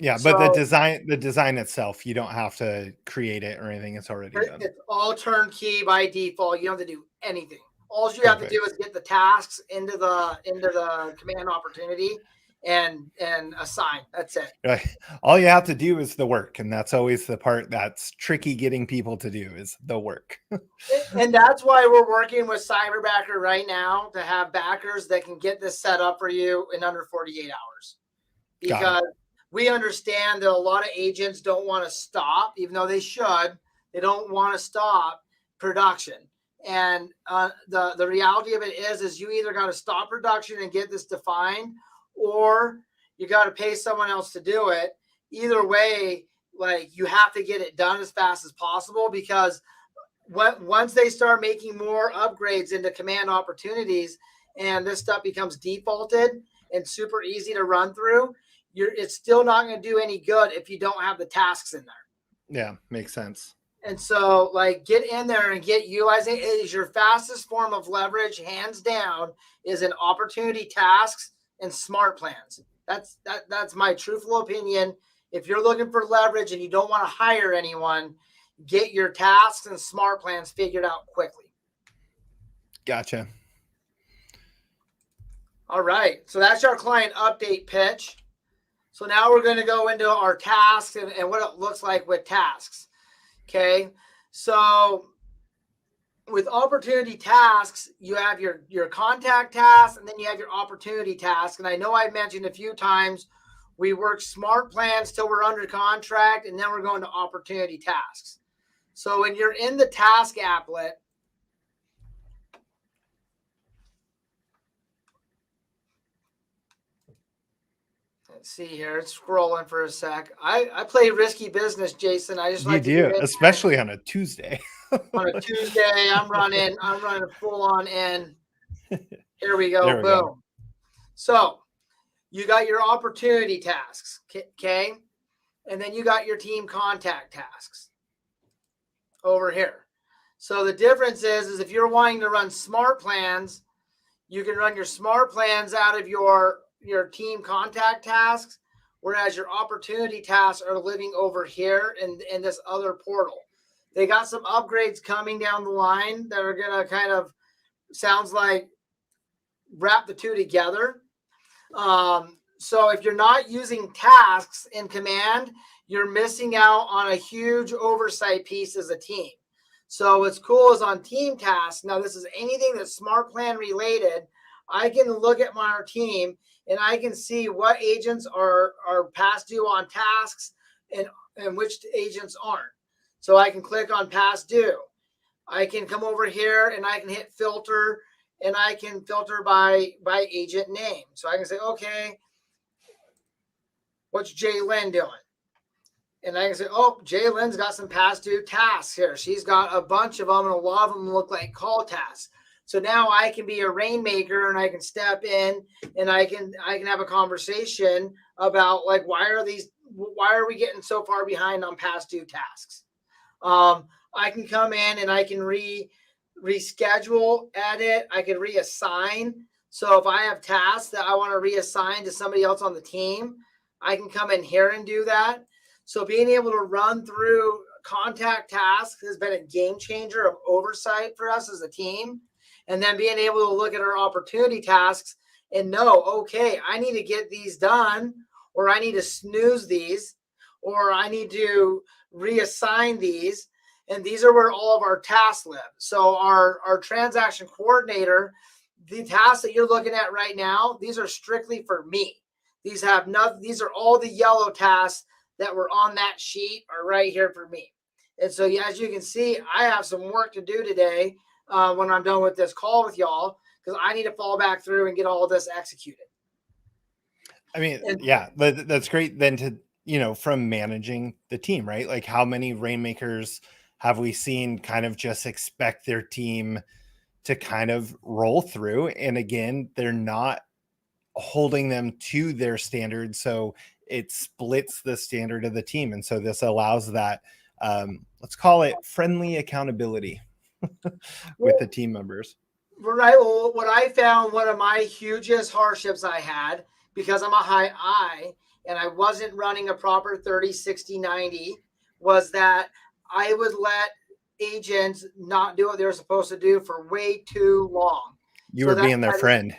Yeah, but the design itself, you don't have to create it or anything. It's already done. It's all turnkey by default. You don't have to do anything. All you have to do is get the tasks into the command opportunity and assign. That's it. Right. All you have to do is the work, and that's always the part that's tricky getting people to do, is the work. And that's why we're working with Cyberbacker right now, to have backers that can get this set up for you in under 48 hours. Because we understand that a lot of agents don't want to stop, even though they should. They don't want to stop production. And the reality of it is you either got to stop production and get this defined, or you got to pay someone else to do it. Either way, like, you have to get it done as fast as possible, because once they start making more upgrades into command opportunities and this stuff becomes defaulted and super easy to run through, it's still not going to do any good if you don't have the tasks in there. Yeah, makes sense. And so, like, get in there and get utilizing it. Is your fastest form of leverage, hands down, is in opportunity tasks and smart plans. That's my truthful opinion. If you're looking for leverage and you don't want to hire anyone, get your tasks and smart plans figured out quickly. Gotcha. All right. So that's our client update pitch. So now we're going to go into our tasks and what it looks like with tasks. Okay. So with opportunity tasks, you have your contact tasks, and then you have your opportunity tasks. And I know I mentioned a few times, we work smart plans till we're under contract, and then we're going to opportunity tasks. So when you're in the task applet, let's see here. It's scrolling for a sec. I play risky business, Jason. I just like you do, especially on a Tuesday. On a Tuesday, I'm running full on in. Here we go. Boom. Go. So you got your opportunity tasks, okay? And then you got your team contact tasks over here. So the difference is if you're wanting to run smart plans, you can run your smart plans out of your team contact tasks, whereas your opportunity tasks are living over here in this other portal. They got some upgrades coming down the line that are going to kind of, sounds like, wrap the two together. So if you're not using tasks in command, you're missing out on a huge oversight piece as a team. So what's cool is on team tasks, now this is anything that's smart plan related, I can look at our team and I can see what agents are past due on tasks and which agents aren't. So I can click on past due. I can come over here and I can hit filter, and I can filter by agent name. So I can say, okay, what's Jay Lynn doing? And I can say, oh, Jay Lynn's got some past due tasks here. She's got a bunch of them, and a lot of them look like call tasks. So now I can be a rainmaker, and I can step in and I can have a conversation about, like, why are we getting so far behind on past due tasks? I can come in and I can reschedule, edit. I can reassign. So if I have tasks that I want to reassign to somebody else on the team, I can come in here and do that. So being able to run through contact tasks has been a game changer of oversight for us as a team. And then being able to look at our opportunity tasks and know, okay, I need to get these done, or I need to snooze these, or I need to reassign these. And these are where all of our tasks live. So our transaction coordinator, the tasks that you're looking at right now, these are strictly for me. These have nothing. These are all the yellow tasks that were on that sheet are right here for me. And so, as you can see, I have some work to do today when I'm done with this call with y'all, because I need to fall back through and get all of this executed. I mean, yeah, but that's great then to, from managing the team, right? Like how many rainmakers have we seen kind of just expect their team to kind of roll through? And again, they're not holding them to their standard. So it splits the standard of the team. And so this allows that, let's call it friendly accountability with the team members. Right. Well, what I found, one of my hugest hardships I had, because I'm a high I and I wasn't running a proper 30, 60, 90, was that I would let agents not do what they were supposed to do for way too long. You were being their friend.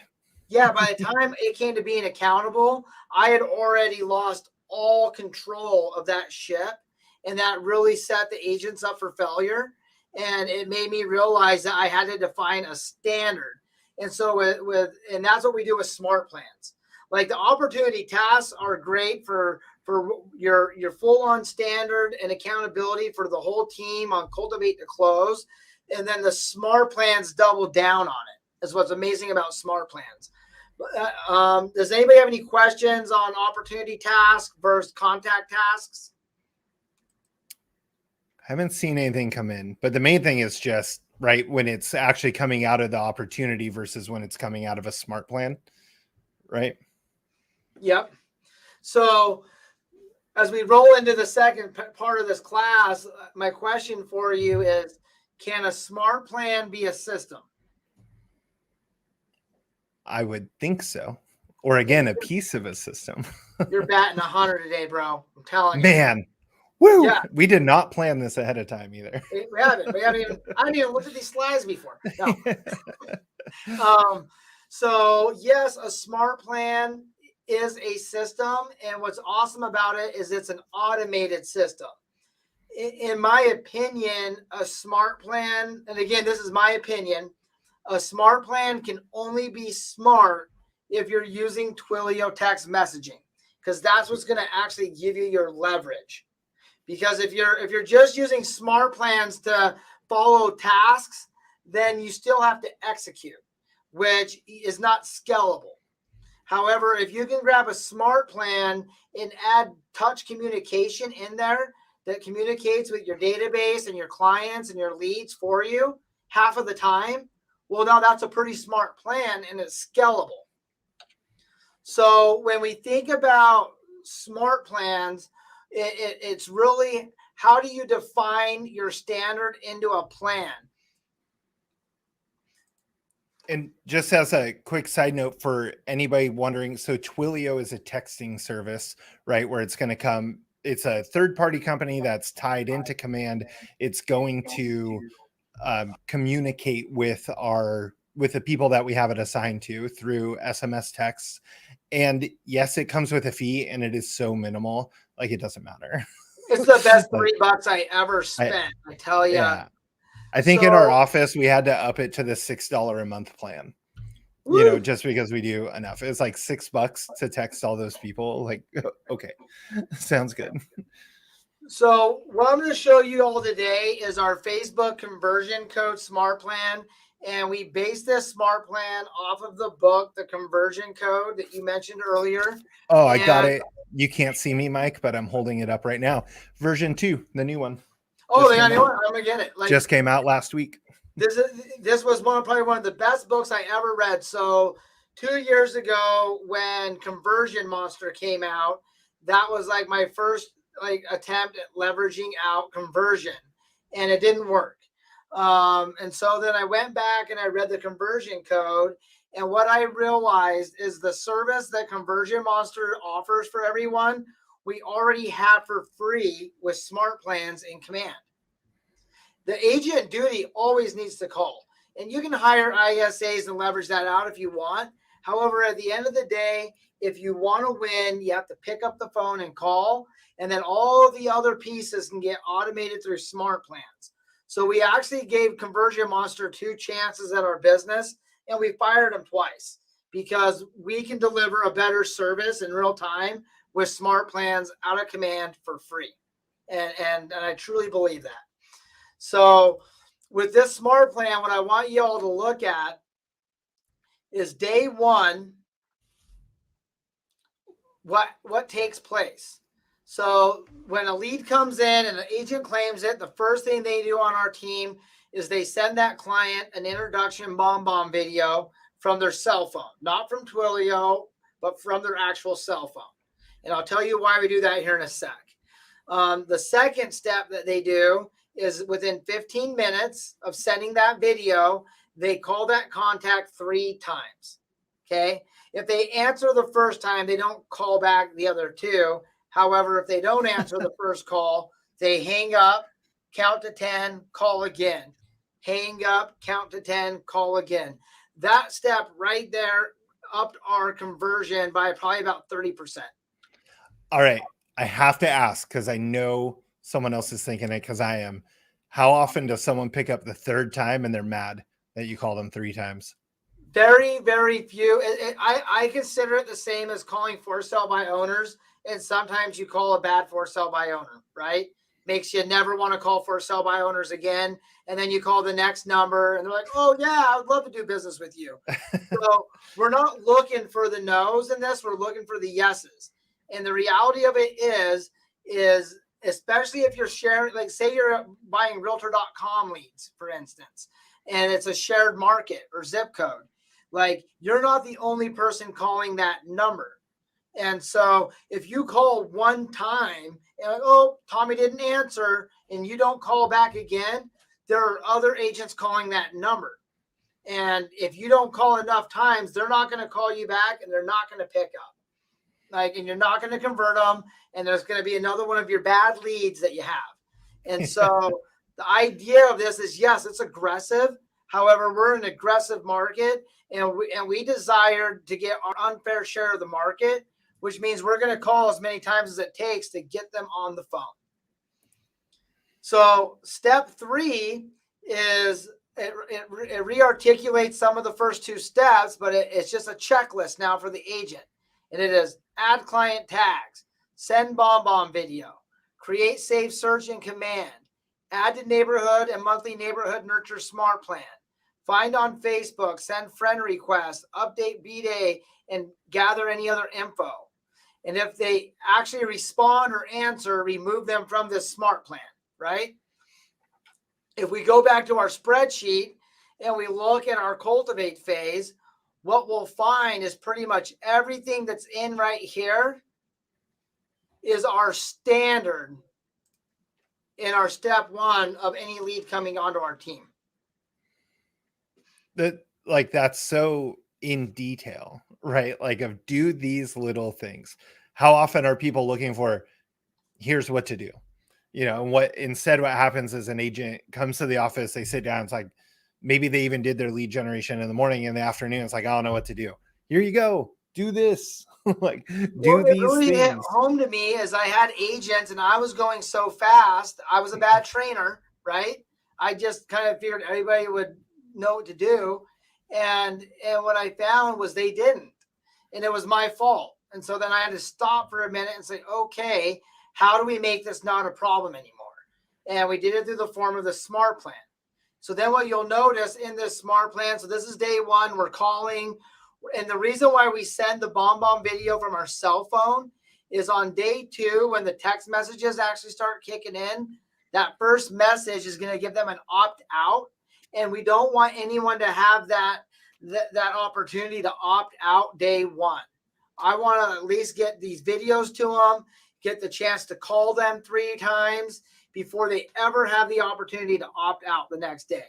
Yeah. By the time it came to being accountable, I had already lost all control of that ship. And that really set the agents up for failure. And it made me realize that I had to define a standard. And so and that's what we do with smart plans. Like the opportunity tasks are great for your full on standard and accountability for the whole team on cultivate to close. And then the smart plans double down on it. Is what's amazing about smart plans. Does anybody have any questions on opportunity tasks versus contact tasks? I haven't seen anything come in, but the main thing is just right when it's actually coming out of the opportunity versus when it's coming out of a smart plan, right? Yep. So as we roll into the second part of this class, my question for you is, can a smart plan be a system? I would think so. Or again, a piece of a system. You're batting 100 today, bro. I'm telling you. Man. Woo! Yeah. We did not plan this ahead of time either. We haven't. I haven't even looked at these slides before. No. So yes, a smart plan is a system, and what's awesome about it is it's an automated system. In my opinion, a smart plan, and again, this is my opinion, a smart plan can only be smart if you're using Twilio text messaging, because that's what's going to actually give you your leverage. Because if you're just using smart plans to follow tasks, then you still have to execute, which is not scalable. However, if you can grab a smart plan and add touch communication in there that communicates with your database and your clients and your leads for you half of the time, well, now that's a pretty smart plan and it's scalable. So when we think about smart plans, it's really, how do you define your standard into a plan? And just as a quick side note for anybody wondering, so Twilio is a texting service, right? Where it's going to come, it's a third-party company that's tied into Command. It's going to communicate with the people that we have it assigned to through SMS texts. And yes, it comes with a fee, and it is so minimal, like it doesn't matter. It's the best $3 I ever spent. I tell you. Yeah. I think in our office we had to up it to the $6 a month plan. Woo! Just because we do enough. It's like $6 to text all those people. Like, okay, sounds good. So what I'm going to show you all today is our Facebook conversion code smart plan. And we base this smart plan off of the book, The Conversion Code, that you mentioned earlier. Oh, I got it. You can't see me, Mike, but I'm holding it up right now. Version 2, the new one. Oh, yeah, I'm going to get it. Just came out last week. This was probably one of the best books I ever read. So 2 years ago when Conversion Monster came out, that was like my first attempt at leveraging out conversion, and it didn't work. And so then I went back and I read the conversion code, and what I realized is the service that Conversion Monster offers for everyone, we already have for free with smart plans in Command. The agent duty always needs to call, and you can hire ISAs and leverage that out if you want. However, at the end of the day, if you want to win, you have to pick up the phone and call, and then all the other pieces can get automated through smart plans. So we actually gave Conversion Monster 2 chances at our business, and we fired him twice because we can deliver a better service in real time with smart plans out of command for free. And I truly believe that. So with this smart plan, what I want you all to look at is day one, what takes place. So when a lead comes in and an agent claims it, the first thing they do on our team is they send that client an introduction BombBomb video from their cell phone, not from Twilio, but from their actual cell phone. And I'll tell you why we do that here in a sec. The second step that they do is within 15 minutes of sending that video, they call that contact 3 times. Okay. If they answer the first time, they don't call back the other 2. However, if they don't answer the first call, they hang up, count to 10, call again. Hang up, count to 10, call again. That step right there upped our conversion by probably about 30%. All right. I have to ask because I know someone else is thinking it because I am. How often does someone pick up the 3rd time and they're mad that you call them 3 times? Very, very few. I consider it the same as calling for sale by owners. And sometimes you call a bad for sale by owner, right? Makes you never want to call for sale by owners again. And then you call the next number and they're like, oh yeah, I would love to do business with you. So we're not looking for the no's in this. We're looking for the yeses. And the reality of it is especially if you're sharing, like say you're buying realtor.com leads, for instance, and it's a shared market or zip code, like you're not the only person calling that number. And so if you call one time and like, oh, Tommy didn't answer and you don't call back again, there are other agents calling that number. And if you don't call enough times, they're not going to call you back and they're not going to pick up. Like, and you're not going to convert them. And there's going to be another one of your bad leads that you have. And so the idea of this is, yes, it's aggressive. However, we're in an aggressive market and we desire to get our unfair share of the market, which means we're going to call as many times as it takes to get them on the phone. So step 3 is it re-articulates some of the first 2 steps, but it's just a checklist now for the agent. And it is add client tags, send BombBomb video, create safe search and command, add to neighborhood and monthly neighborhood nurture smart plan, find on Facebook, send friend requests, update B-Day, and gather any other info. And if they actually respond or answer, remove them from this smart plan, right? If we go back to our spreadsheet and we look at our cultivate phase, what we'll find is pretty much everything that's in right here is our standard in our step 1 of any lead coming onto our team. That's so in detail, right? Like of do these little things. How often are people looking for, here's what to do? You know, and what happens is an agent comes to the office, they sit down, it's like, maybe they even did their lead generation in the morning, in the afternoon, it's like, I don't know what to do. Here you go, do this. Like, do these really things. Hit home to me as I had agents and I was going so fast. I was a bad trainer, right? I just kind of figured everybody would know what to do. And what I found was they didn't. And it was my fault. And so then I had to stop for a minute and say, okay, how do we make this not a problem anymore? And we did it through the form of the smart plan. So then what you'll notice in this smart plan, so this is day 1, we're calling. And the reason why we send the BombBomb video from our cell phone is on day 2, when the text messages actually start kicking in, that first message is going to give them an opt out. And we don't want anyone to have that opportunity to opt out day 1. I want to at least get these videos to them, get the chance to call them 3 times before they ever have the opportunity to opt out the next day.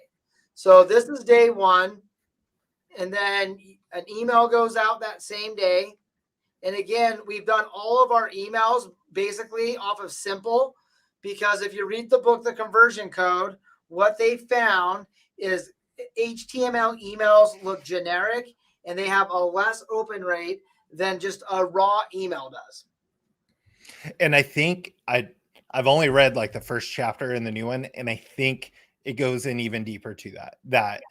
So this is day 1. And then an email goes out that same day. And again, we've done all of our emails basically off of simple, because if you read the book, The Conversion Code, what they found is HTML emails look generic and they have a less open rate than just a raw email does. And I think I've only read like the first chapter in the new one, and I think it goes in even deeper to that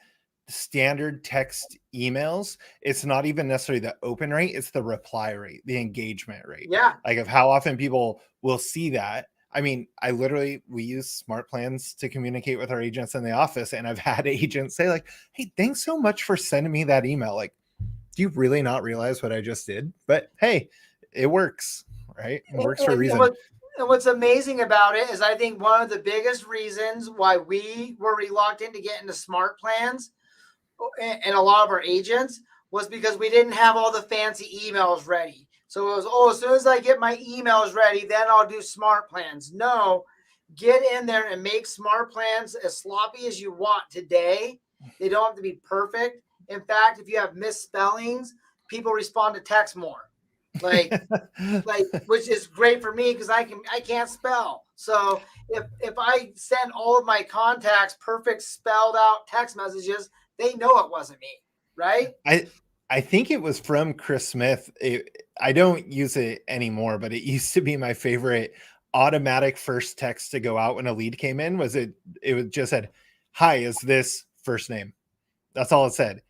standard text emails, it's not even necessarily the open rate, it's the reply rate, the engagement rate. Yeah. Like of how often people will see that. I mean, we use smart plans to communicate with our agents in the office. And I've had agents say like, hey, thanks so much for sending me that email. Like, do you really not realize what I just did? But hey, it works, right? It works for a reason. And what's amazing about it is I think one of the biggest reasons why we were reluctant to get into smart plans and a lot of our agents was because we didn't have all the fancy emails ready. So it was, as soon as I get my emails ready, then I'll do smart plans. No, get in there and make smart plans as sloppy as you want today. They don't have to be perfect. In fact, if you have misspellings, people respond to text more. Like which is great for me because I can't spell. So if I send all of my contacts perfect spelled out text messages, they know it wasn't me, right? I think it was from Chris Smith. I don't use it anymore, but it used to be my favorite automatic first text to go out when a lead came in. It just said, "Hi, is this first name?" That's all it said.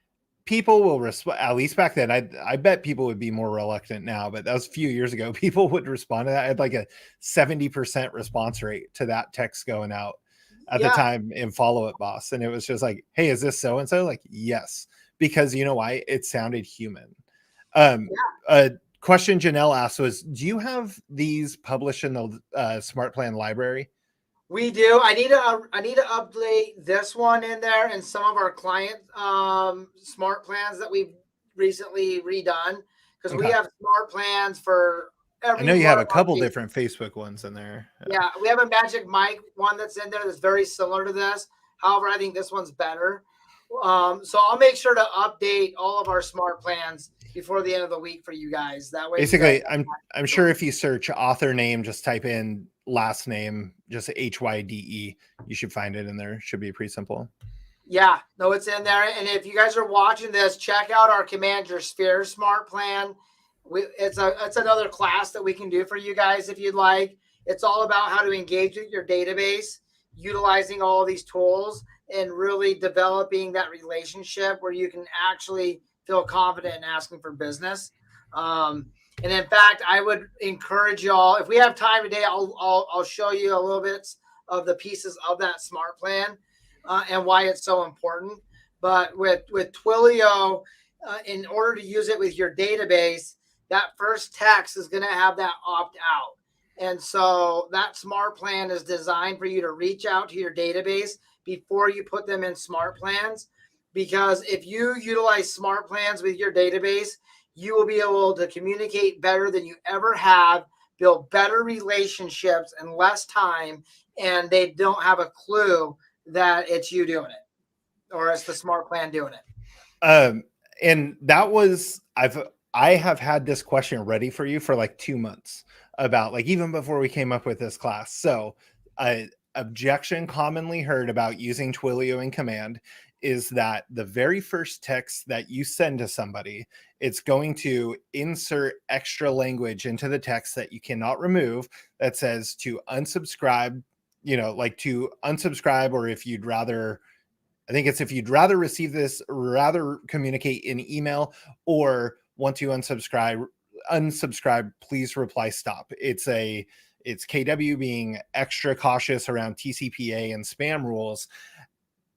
People will respond, at least back then. I bet people would be more reluctant now, but that was a few years ago. People would respond to that. I had like a 70% response rate to that text going out at the time in Follow Up Boss. And it was just like, hey, is this so-and-so? Like, yes, because you know why? It sounded human. A question Janelle asked was, do you have these published in the Smart Plan library? We do. I need to update this one in there and some of our client smart plans that we've recently redone because we have smart plans for every. I know you have a couple different Facebook ones in there. Yeah, we have a Magic Mike one that's in there that's very similar to this. However, I think this one's better. So I'll make sure to update all of our smart plans before the end of the week for you guys. That way, basically, I'm sure if you search author name, just type in last name, just HYDE, you should find it in there. Should be pretty simple. Yeah, no, it's in there. And if you guys are watching this, check out our Command Your Sphere smart plan. It's another class that we can do for you guys if you'd like. It's all about how to engage with your database, utilizing all these tools, and really developing that relationship where you can actually feel confident in asking for business. And in fact, I would encourage y'all, if we have time today, I'll show you a little bit of the pieces of that smart plan and why it's so important. But with Twilio, in order to use it with your database, that first text is going to have that opt out. And so that smart plan is designed for you to reach out to your database before you put them in smart plans. Because if you utilize smart plans with your database, you will be able to communicate better than you ever have, build better relationships in less time, and they don't have a clue that it's you doing it or it's the smart plan doing it. And that was, I have had this question ready for you for like 2 months about like, even before we came up with this class. So objection commonly heard about using Twilio in Command is that the very first text that you send to somebody, it's going to insert extra language into the text that you cannot remove that says to unsubscribe, like to unsubscribe, or if you'd rather, I think it's if you'd rather receive this, rather communicate in email, or want to unsubscribe, please reply stop. It's KW being extra cautious around TCPA and spam rules.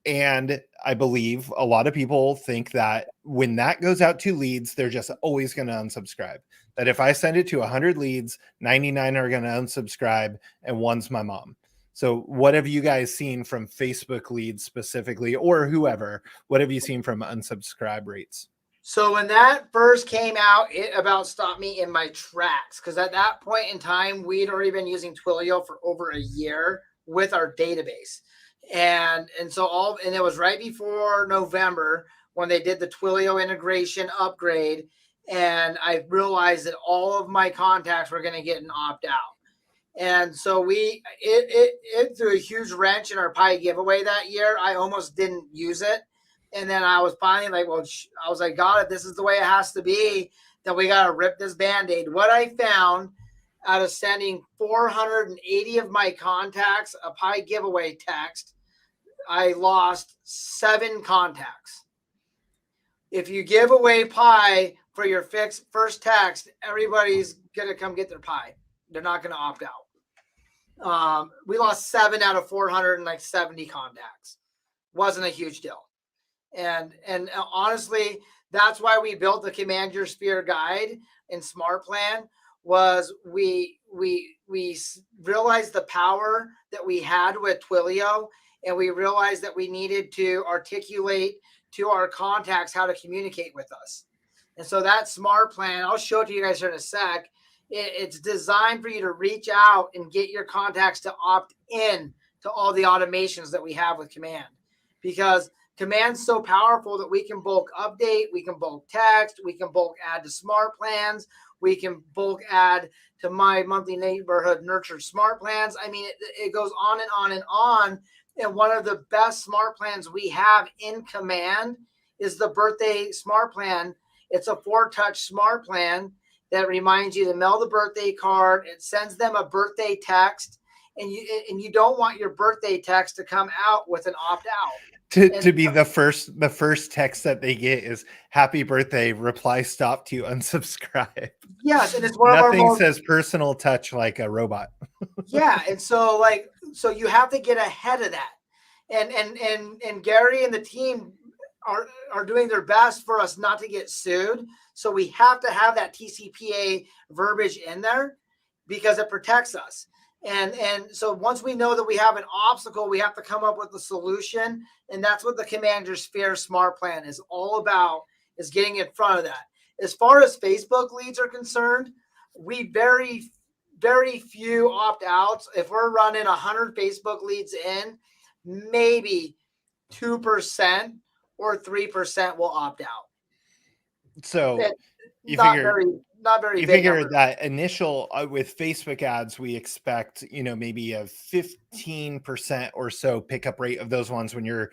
And I believe a lot of people think that when that goes out to leads, they're just always going to unsubscribe. That if I send it to 100 leads, 99 are going to unsubscribe and one's my mom. So what have you guys seen from Facebook leads specifically, or whoever? What have you seen from unsubscribe rates? So when that first came out, it about stopped me in my tracks because at that point in time, we'd already been using Twilio for over a year with our database. And so it was right before November when they did the Twilio integration upgrade. And I realized that all of my contacts were going to get an opt out. And so it threw a huge wrench in our pie giveaway that year. I almost didn't use it. And then I was finally like, I was like, God, if this is the way it has to be, then we got to rip this Band-Aid. What I found out of sending 480 of my contacts a pie giveaway text, I lost 7 contacts. If you give away pie for your first text, everybody's going to come get their pie. They're not going to opt out. We lost 7 out of 470 contacts. Wasn't a huge deal. And honestly, that's why we built the Command Your Sphere guide and Smart Plan. Was we realized the power that we had with Twilio, and we realized that we needed to articulate to our contacts how to communicate with us. And so that Smart Plan, I'll show it to you guys here in a sec. It's designed for you to reach out and get your contacts to opt in to all the automations that we have with Command, because Command's so powerful that we can bulk update, we can bulk text, we can bulk add to Smart Plans, we can bulk add to my monthly neighborhood nurture Smart Plans. I mean, it goes on and on and on. And one of the best Smart Plans we have in Command is the birthday Smart Plan. It's a 4-touch Smart Plan that reminds you to mail the birthday card. It sends them a birthday text, and you don't want your birthday text to come out with an opt out. To be the first text that they get is happy birthday, reply stop to unsubscribe. Yes, and it's one Nothing of our says personal touch like a robot. Yeah, and so you have to get ahead of that. And Gary and the team are doing their best for us not to get sued. So we have to have that TCPA verbiage in there because it protects us. And so once we know that we have an obstacle, we have to come up with a solution. And that's what the Command Your Sphere Smart Plan is all about, is getting in front of that. As far as Facebook leads are concerned, we very few opt-outs. If we're running 100 Facebook leads in, maybe 2% or 3% will opt out. So you figure that initial with Facebook ads, we expect, maybe a 15% or so pickup rate of those ones when you're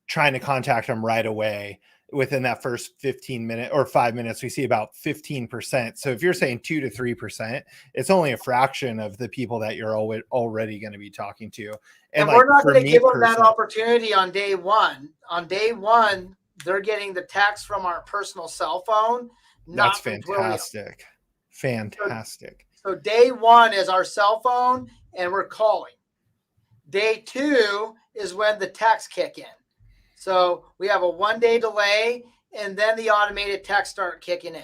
trying to contact them right away. Within that first 15 minutes or 5 minutes, we see about 15%. So if you're saying 2 to 3%, it's only a fraction of the people that you're already going to be talking to. And we're not going to give them that opportunity on day one. On day one, they're getting the text from our personal cell phone. That's fantastic. Fantastic. So day one is our cell phone and we're calling. Day 2 is when the texts kick in. So we have a 1-day delay, and then the automated text start kicking in.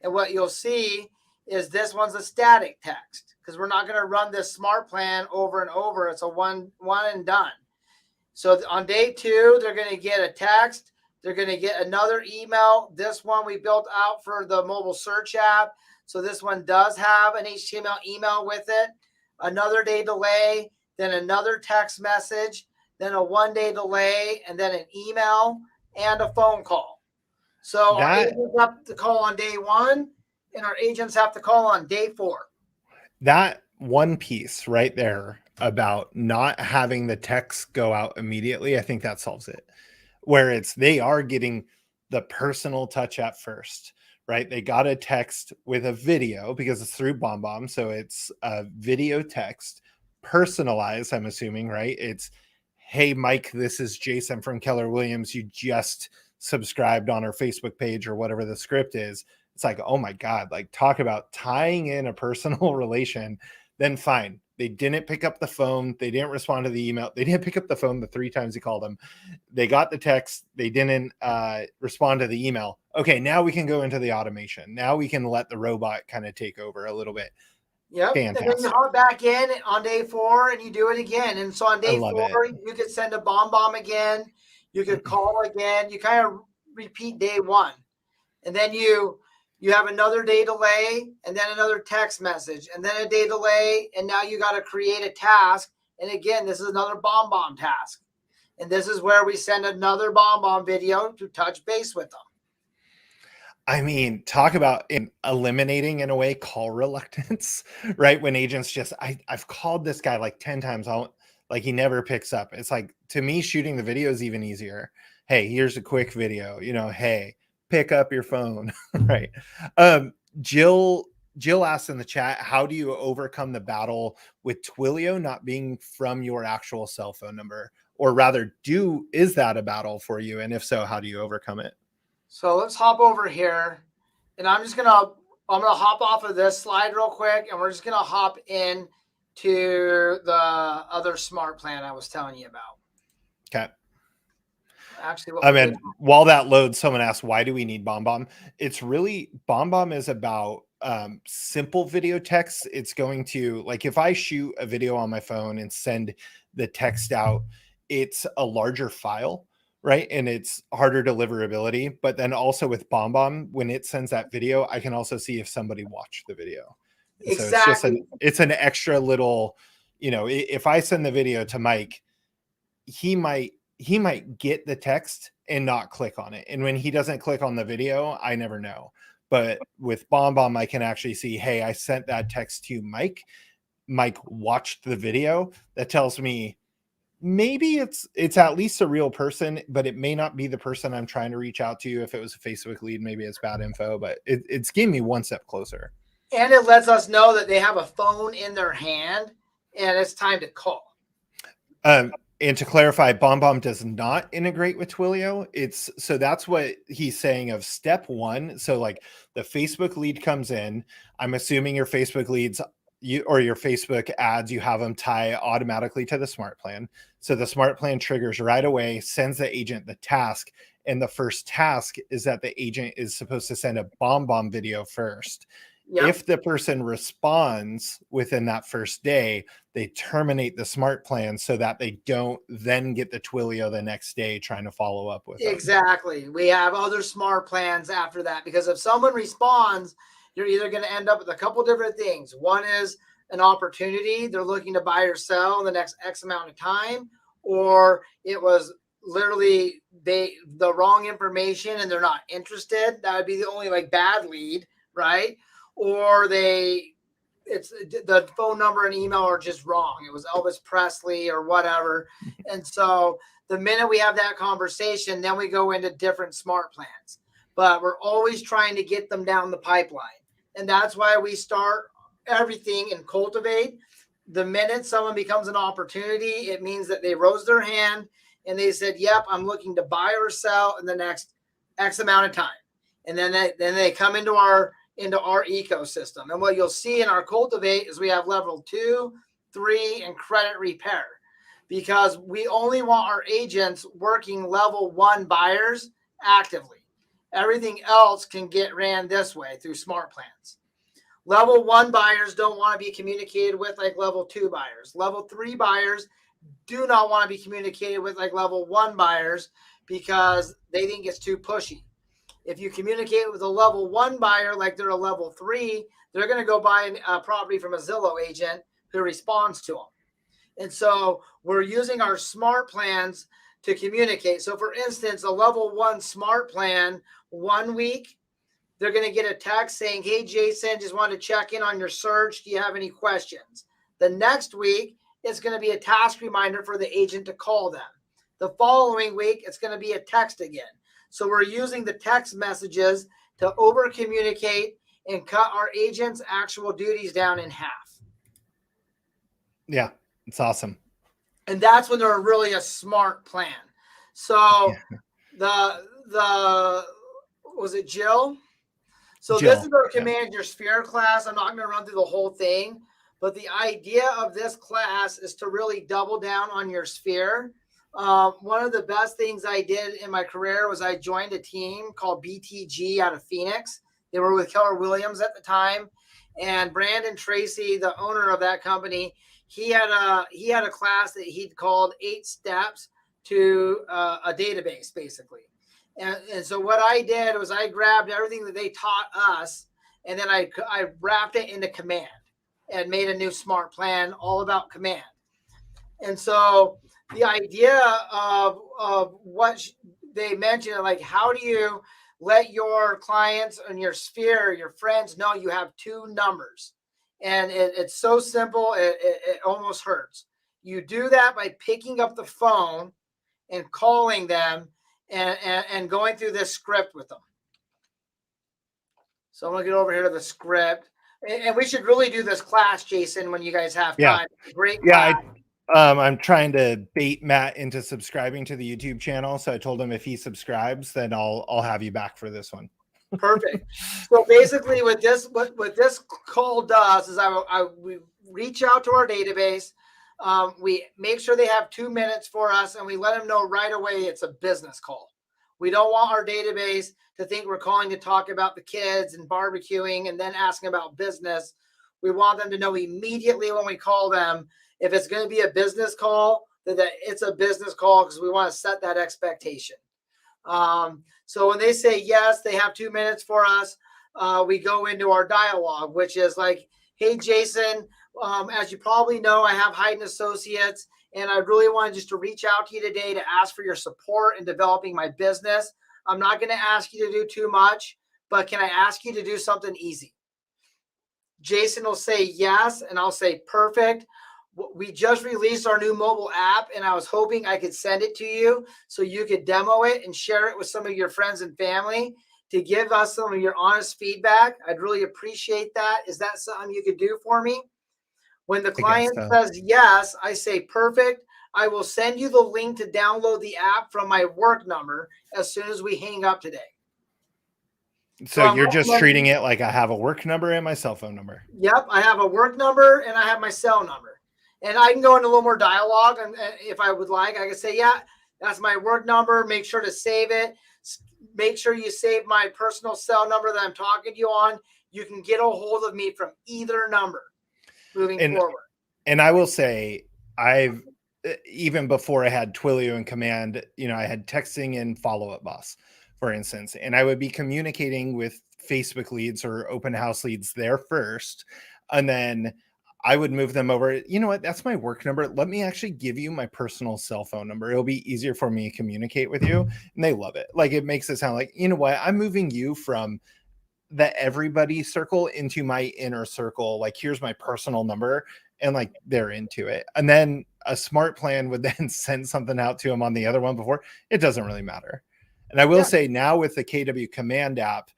And what you'll see is this one's a static text because we're not going to run this Smart Plan over and over. It's a one and done. So on day 2, they're going to get a text. They're going to get another email. This one we built out for the mobile search app. So this one does have an HTML email with it. Another day delay, then another text message, then a 1-day delay, and then an email and a phone call. So our agents have to call on day 1, and our agents have to call on day 4. That one piece right there about not having the text go out immediately, I think that solves it. Where they are getting the personal touch at first, right? They got a text with a video because it's through BombBomb. So it's a video text, personalized, I'm assuming, right? It's, hey, Mike, this is Jason from Keller Williams. You just subscribed on our Facebook page or whatever the script is. It's like, oh my God, like talk about tying in a personal relation. Then fine. They didn't pick up the phone. They didn't respond to the email. They didn't pick up the phone the 3 times he called them. They got the text. They didn't respond to the email. Okay, now we can go into the automation. Now we can let the robot kind of take over a little bit. Yep. Fantastic. And then you hop back in on day 4 and you do it again. And so on day 4, you could send a BombBomb again. You could call again. You kind of repeat day 1. And then you have another day delay and then another text message and then a day delay. And now you got to create a task. And again, this is another BombBomb task. And this is where we send another BombBomb video to touch base with them. I mean, talk about eliminating, in a way, call reluctance, right? When agents just, I've called this guy like 10 times, like he never picks up. It's like, to me, shooting the video is even easier. Hey, here's a quick video, hey, pick up your phone, right? Jill Jill asked in the chat, how do you overcome the battle with Twilio not being from your actual cell phone number? Or rather, is that a battle for you? And if so, how do you overcome it? So let's hop over here, and I'm gonna hop off of this slide real quick, and we're just gonna hop in to the other smart plan I was telling you about. Okay. Actually, I mean, while that loads, someone asked, why do we need BombBomb? It's really, BombBomb is about simple video text. It's going to, like, if I shoot a video on my phone and send the text out, it's a larger file, right? And it's harder deliverability. But then also with BombBomb, when it sends that video, I can also see if somebody watched the video. And so it's just it's an extra little, if I send the video to Mike, he might get the text and not click on it. And when he doesn't click on the video, I never know. But with BombBomb, I can actually see, hey, I sent that text to Mike. Mike watched the video. That tells me maybe it's at least a real person, but it may not be the person I'm trying to reach out to. If it was a Facebook lead, maybe it's bad info, but it's getting me one step closer. And it lets us know that they have a phone in their hand and it's time to call. And to clarify, BombBomb does not integrate with Twilio. So that's what he's saying of step one. So like the Facebook lead comes in, I'm assuming your Facebook leads or your Facebook ads, you have them tie automatically to the smart plan. So the smart plan triggers right away, sends the agent the task. And the first task is that the agent is supposed to send a BombBomb video first. Yep. If the person responds within that first day, they terminate the smart plan so that they don't then get the Twilio the next day trying to follow up with them. Exactly. We have other smart plans after that, because if someone responds, you're either going to end up with a couple different things. One is an opportunity. They're looking to buy or sell in the next X amount of time, or it was literally the wrong information and they're not interested. That would be the only like bad lead, right? Or it's the phone number and email are just wrong. It was Elvis Presley or whatever. And so the minute we have that conversation, then we go into different smart plans. But we're always trying to get them down the pipeline. And that's why we start everything and cultivate. The minute someone becomes an opportunity, it means that they rose their hand and they said, yep, I'm looking to buy or sell in the next X amount of time. And then they come into our ecosystem. And what you'll see in our cultivate is we have level 2, 3, and credit repair, because we only want our agents working level 1 buyers actively. Everything else can get ran this way through smart plans. Level 1 buyers don't want to be communicated with like level 2 buyers. Level 3 buyers do not want to be communicated with like level 1 buyers because they think it's too pushy. If you communicate with a level 1 buyer like they're a level 3, they're going to go buy a property from a Zillow agent who responds to them. And so we're using our smart plans to communicate. So for instance, a level 1 smart plan, 1 week, they're going to get a text saying, hey, Jason, just wanted to check in on your search. Do you have any questions? The next week, it's going to be a task reminder for the agent to call them. The following week, it's going to be a text again. So we're using the text messages to over communicate and cut our agents' actual duties down in half. Yeah, it's awesome. And that's when they're really a smart plan. So the was it Jill? So Jill, this is our Command Your Sphere class. I'm not going to run through the whole thing, but the idea of this class is to really double down on your sphere. One of the best things I did in my career was I joined a team called BTG out of Phoenix. They were with Keller Williams at the time. And Brandon Tracy, the owner of that company, he had a class that he'd called 8 Steps to a database, basically. And so what I did was I grabbed everything that they taught us, and then I wrapped it into Command and made a new smart plan all about Command. And so the idea of what they mentioned, like, how do you let your clients and your sphere, your friends know you have 2 numbers? And it's so simple, it almost hurts. You do that by picking up the phone and calling them and going through this script with them. So I'm going to get over here to the script. And we should really do this class, Jason, when you guys have Yeah. time. Great Yeah. class. I'm trying to bait Matt into subscribing to the YouTube channel. So I told him if he subscribes, then I'll have you back for this one. Perfect. So basically, what this call does is we reach out to our database. We make sure they have 2 minutes for us, and we let them know right away it's a business call. We don't want our database to think we're calling to talk about the kids and barbecuing and then asking about business. We want them to know immediately when we call them, if it's going to be a business call, that it's a business call, because we want to set that expectation. So when they say yes, they have 2 minutes for us, we go into our dialogue, which is like, hey, Jason, as you probably know, I have Hyde and Associates, and I really wanted just to reach out to you today to ask for your support in developing my business. I'm not going to ask you to do too much, but can I ask you to do something easy? Jason will say yes, and I'll say perfect. We just released our new mobile app, and I was hoping I could send it to you so you could demo it and share it with some of your friends and family to give us some of your honest feedback. I'd really appreciate that. Is that something you could do for me? When the client says yes, I say perfect. I will send you the link to download the app from my work number as soon as we hang up today. So you're just treating it like I have a work number and my cell phone number. Yep, I have a work number and I have my cell number. And I can go into a little more dialogue, and if I would like, I can say, yeah, that's my work number. Make sure to save it. Make sure you save my personal cell number that I'm talking to you on. You can get a hold of me from either number moving forward. And I will say, even before I had Twilio in command, I had texting and follow-up boss, for instance, and I would be communicating with Facebook leads or open house leads there first. And then I would move them over. You know what? That's my work number. Let me actually give you my personal cell phone number. It'll be easier for me to communicate with you. And they love it. Like, it makes it sound like, you know what? I'm moving you from the everybody circle into my inner circle. Like, here's my personal number. And like, they're into it. And then a smart plan would then send something out to them on the other one before. It doesn't really matter. And I will say now with the KW Command app,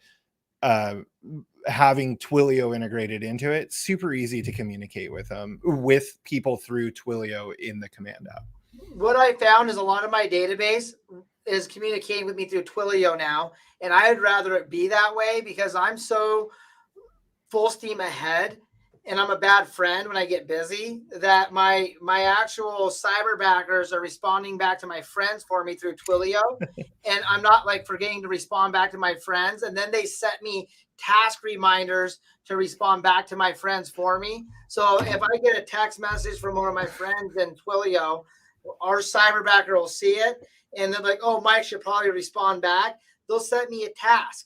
having Twilio integrated into it, super easy to communicate with people through Twilio in the command app. What I found is a lot of my database is communicating with me through Twilio now, and I'd rather it be that way because I'm so full steam ahead and I'm a bad friend when I get busy that my actual cyberbackers are responding back to my friends for me through Twilio. And I'm not like forgetting to respond back to my friends. And then they set me task reminders to respond back to my friends for me. So if I get a text message from one of my friends in Twilio, our cyberbacker will see it. And they're like, oh, Mike should probably respond back. They'll set me a task.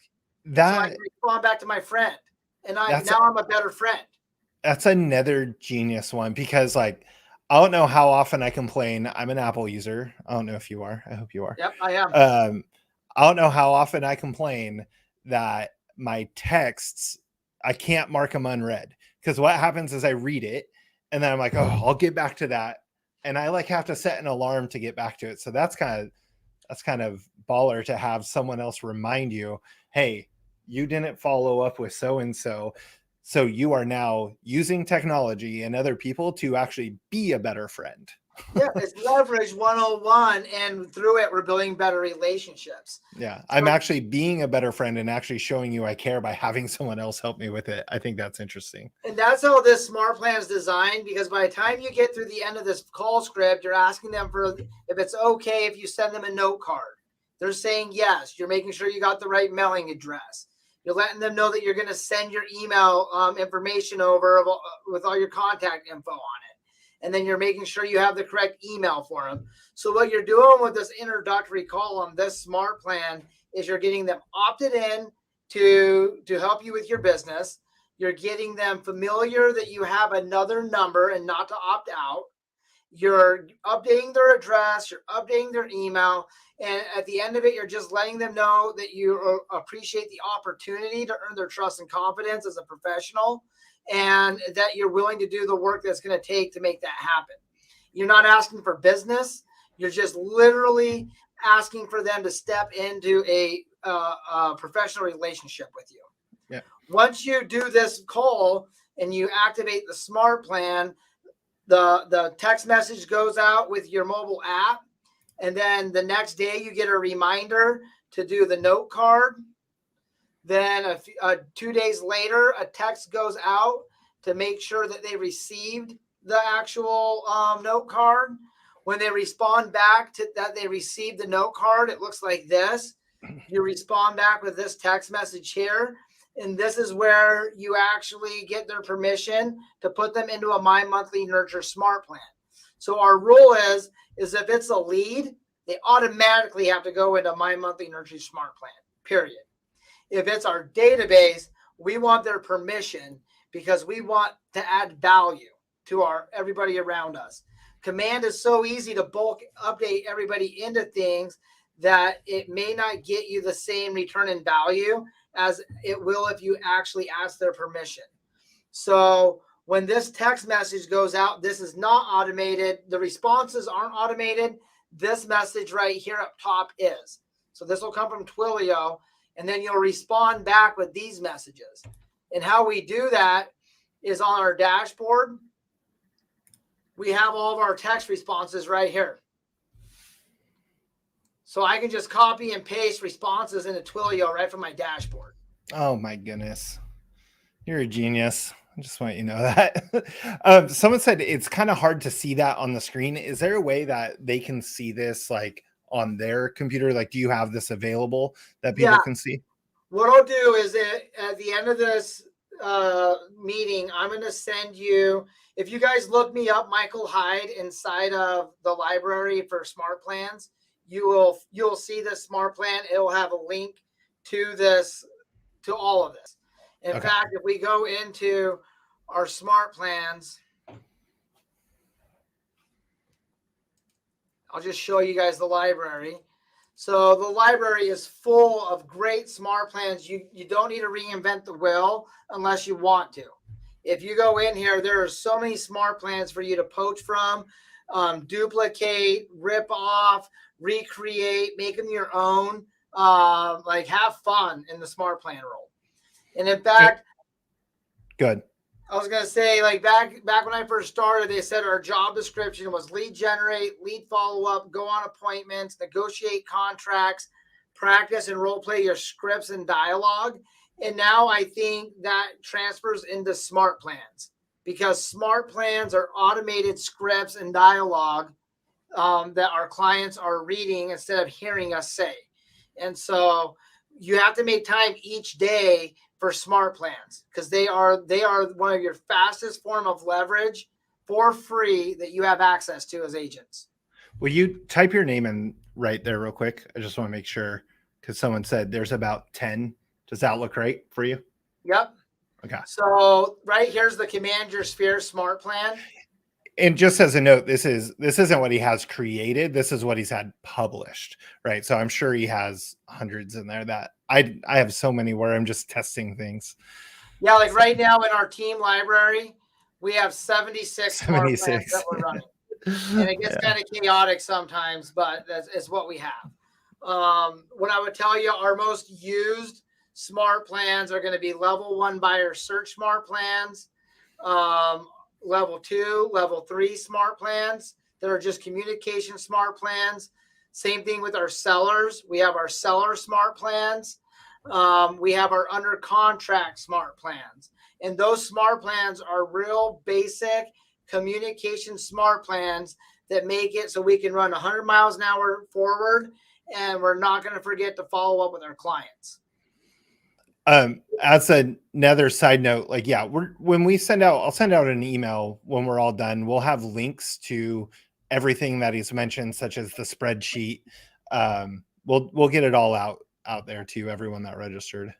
So I can respond back to my friend. And I'm a better friend. That's another genius one because, like, I don't know how often I complain. I'm an Apple user. I don't know if you are. I hope you are. Yep, I am. I don't know how often I complain that my texts, I can't mark them unread, because what happens is I read it and then I'm like, oh, I'll get back to that. And I like have to set an alarm to get back to it. So that's kind of baller to have someone else remind you, hey, you didn't follow up with so-and-so. So you are now using technology and other people to actually be a better friend. Yeah, it's leverage 101, and through it, we're building better relationships. Yeah, I'm actually being a better friend and actually showing you I care by having someone else help me with it. I think that's interesting. And that's how this smart plan is designed, because by the time you get through the end of this call script, you're asking them for if it's okay if you send them a note card. They're saying yes. You're making sure you got the right mailing address. You're letting them know that you're going to send your email information over with all your contact info on it. And then you're making sure you have the correct email for them. So what you're doing with this introductory call on this smart plan is you're getting them opted in to help you with your business. You're getting them familiar that you have another number and not to opt out. You're updating their address, you're updating their email, and at the end of it, you're just letting them know that you appreciate the opportunity to earn their trust and confidence as a professional, and that you're willing to do the work that's going to take to make that happen. You're not asking for business. You're just literally asking for them to step into a professional relationship with you. Yeah. Once you do this call and you activate the smart plan, the text message goes out with your mobile app. And then the next day you get a reminder to do the note card. Then 2 days later, a text goes out to make sure that they received the actual note card. When they respond back to that they received the note card, it looks like this. You respond back with this text message here. And this is where you actually get their permission to put them into a My Monthly Nurture Smart Plan. So our rule is if it's a lead, they automatically have to go into My Monthly Nurture Smart Plan, period. If it's our database, we want their permission because we want to add value to everybody around us. Command is so easy to bulk update everybody into things that it may not get you the same return in value as it will if you actually ask their permission. So when this text message goes out, this is not automated. The responses aren't automated. This message right here up top is. So this will come from Twilio, and then you'll respond back with these messages. And how we do that is on our dashboard. We have all of our text responses right here. So I can just copy and paste responses into Twilio right from my dashboard. Oh my goodness. You're a genius. I just want you to know that. Someone said it's kind of hard to see that on the screen. Is there a way that they can see this like on their computer? Like, do you have this available that people can see? What I'll do is at the end of this meeting, I'm going to send you, if you guys look me up, Michael Hyde, inside of the library for smart plans, you'll see the smart plan. It'll have a link to this, to all of this. In fact, if we go into our smart plans, I'll just show you guys the library. So the library is full of great smart plans. You don't need to reinvent the wheel unless you want to. If you go in here, there are so many smart plans for you to poach from, duplicate, rip off, recreate, make them your own, like have fun in the smart plan role. And in fact, good. I was going to say, like back when I first started, they said our job description was lead generate, lead follow up, go on appointments, negotiate contracts, practice and role play your scripts and dialogue. And now I think that transfers into smart plans because smart plans are automated scripts and dialogue that our clients are reading instead of hearing us say. And so you have to make time each day for smart plans because they are one of your fastest form of leverage for free that you have access to as agents. Will you type your name in right there real quick? I just want to make sure because someone said there's about 10. Does that look right for you? Yep. Okay. So right here's the Command Your Sphere smart plan. And just as a note, this isn't what he has created. This is what he's had published, right? So I'm sure he has hundreds in there that I have so many where I'm just testing things. Yeah, like right now in our team library, we have 76 smart plans that we're running. And it gets kind of chaotic sometimes, but it's what we have. What I would tell you, our most used smart plans are going to be level 1 buyer search smart plans, level 2, level 3 smart plans that are just communication smart plans. Same thing with our sellers. We have our seller smart plans. We have our under contract smart plans. And those smart plans are real basic communication smart plans that make it so we can run 100 miles an hour forward and we're not going to forget to follow up with our clients. As another side note, like, when we I'll send out an email when we're all done. We'll have links to everything that he's mentioned, such as the spreadsheet. We'll get it all out there to everyone that registered.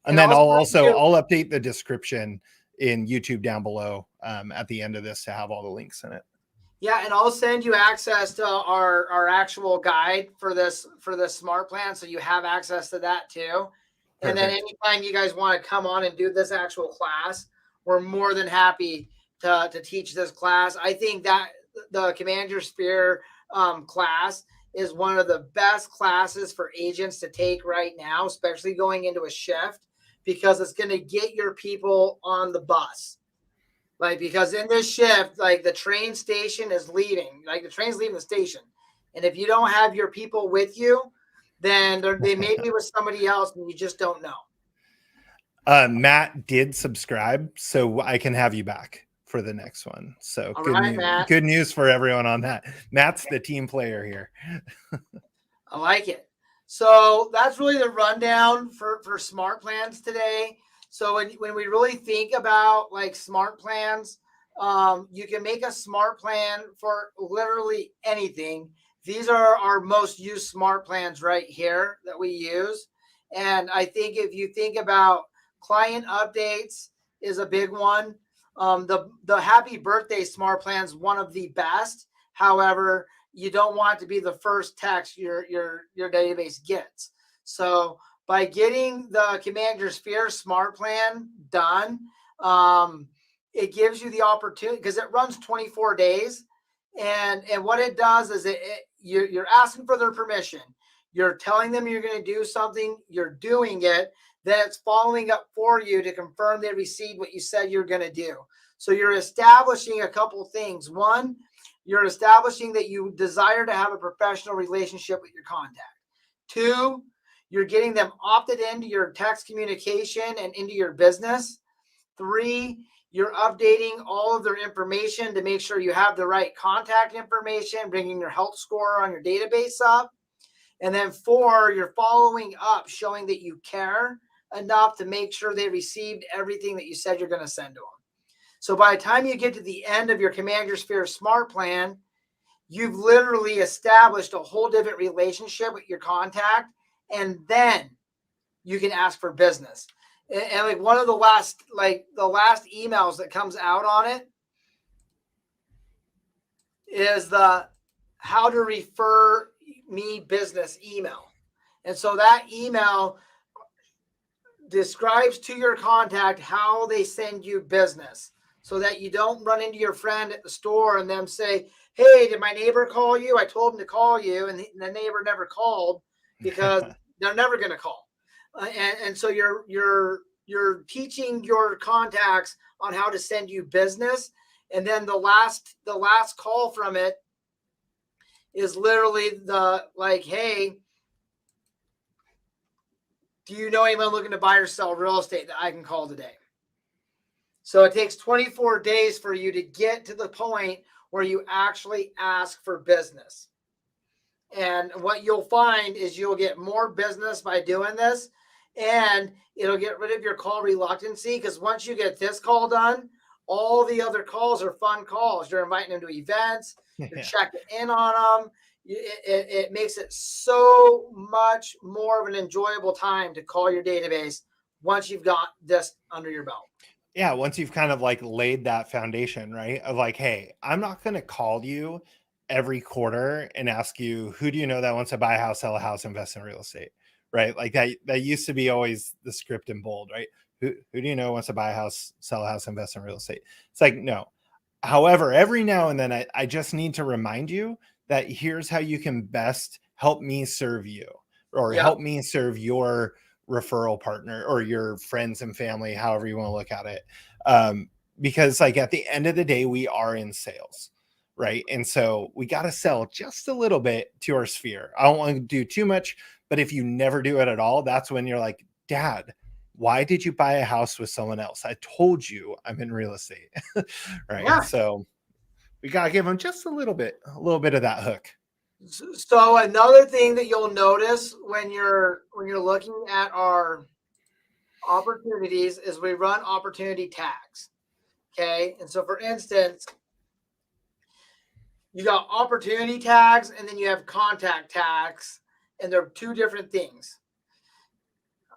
And then I'll update the description in YouTube down below at the end of this to have all the links in it. Yeah, and I'll send you access to our actual guide for this smart plan, so you have access to that too. And then anytime you guys want to come on and do this actual class, we're more than happy to teach this class. I think that the Command Your Sphere class is one of the best classes for agents to take right now, especially going into a shift, because it's going to get your people on the bus. Like, because in this shift, like the train station is leaving, like the train's leaving the station. And if you don't have your people with you, then they may be with somebody else and you just don't know. Matt did subscribe, so I can have you back for the next one. So good news for everyone on that. Matt's the team player here. I like it. So that's really the rundown for smart plans today. So when we really think about like smart plans, you can make a smart plan for literally anything. These are our most used smart plans right here that we use. And I think if you think about client updates is a big one. The happy birthday smart plan is one of the best. However, you don't want to be the first text your database gets. So by getting the Command Your Sphere smart plan done, it gives you the opportunity, because it runs 24 days. And what it does is you're asking for their permission. You're telling them you're going to do something. You're doing it. Then it's following up for you to confirm they received what you said you're going to do. So you're establishing a couple things. One, you're establishing that you desire to have a professional relationship with your contact. Two, you're getting them opted into your text communication and into your business. Three, you're updating all of their information to make sure you have the right contact information, bringing your health score on your database up. And then four, you're following up, showing that you care enough to make sure they received everything that you said you're going to send to them. So by the time you get to the end of your Command Your Sphere smart plan, you've literally established a whole different relationship with your contact, and then you can ask for business. And like one of the last emails that comes out on it is the how to refer me business email. And so that email describes to your contact how they send you business, so that you don't run into your friend at the store and them say, hey, did my neighbor call you? I told him to call you. And the neighbor never called, because they're never going to call. And so you're teaching your contacts on how to send you business. And then the last call from it is literally hey, do you know anyone looking to buy or sell real estate that I can call today? So it takes 24 days for you to get to the point where you actually ask for business. And what you'll find is you'll get more business by doing this, and it'll get rid of your call reluctancy, because once you get this call done, all the other calls are fun calls. You're inviting them to events, you're checking in on them. It makes it so much more of an enjoyable time to call your database once you've got this under your belt. Yeah, once you've kind of like laid that foundation, right? Of like, hey, I'm not going to call you every quarter and ask you, who do you know that wants to buy a house, sell a house, invest in real estate, right? Like that used to be always the script in bold, right? Who do you know wants to buy a house, sell a house, invest in real estate? It's like, no. However, every now and then I just need to remind you that here's how you can best help me serve you, or help me serve your referral partner or your friends and family, however you want to look at it. Because like at the end of the day, we are in sales, right? And so we got to sell just a little bit to our sphere. I don't want to do too much, but if you never do it at all, that's when you're like, Dad, why did you buy a house with someone else? I told you I'm in real estate. Right. Yeah. So we got to give them just a little bit of that hook. So another thing that you'll notice when you're looking at our opportunities is we run opportunity tags. Okay. And so for instance, you got opportunity tags and then you have contact tags, and they're two different things.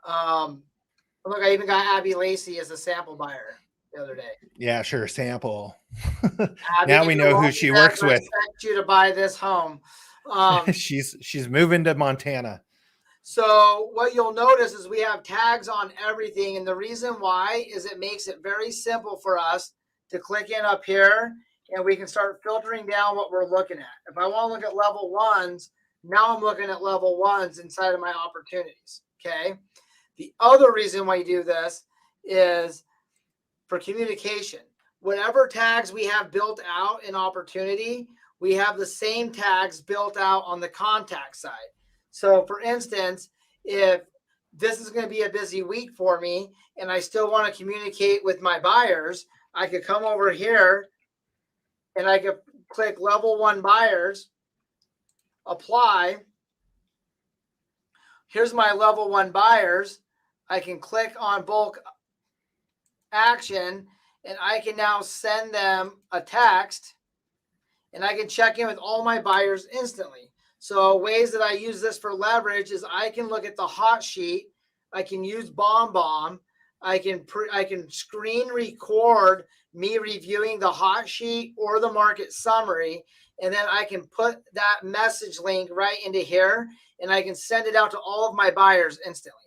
Look, I even got Abby Lacey as a sample buyer the other day. Yeah, sure. Sample. Now we know who she works with. I expect you to buy this home. She's moving to Montana. So what you'll notice is we have tags on everything. And the reason why is it makes it very simple for us to click in up here, and we can start filtering down what we're looking at. If I want to look at level ones, now I'm looking at level ones inside of my opportunities. Okay. The other reason why you do this is for communication. Whatever tags we have built out in opportunity, we have the same tags built out on the contact side. So for instance, if this is going to be a busy week for me and I still want to communicate with my buyers, I could come over here and I could click level 1 buyers, apply. Here's my level 1 buyers. I can click on bulk action and I can now send them a text and I can check in with all my buyers instantly. So ways that I use this for leverage is I can look at the hot sheet. I can use BombBomb. I can screen record me reviewing the hot sheet or the market summary. And then I can put that message link right into here and I can send it out to all of my buyers instantly.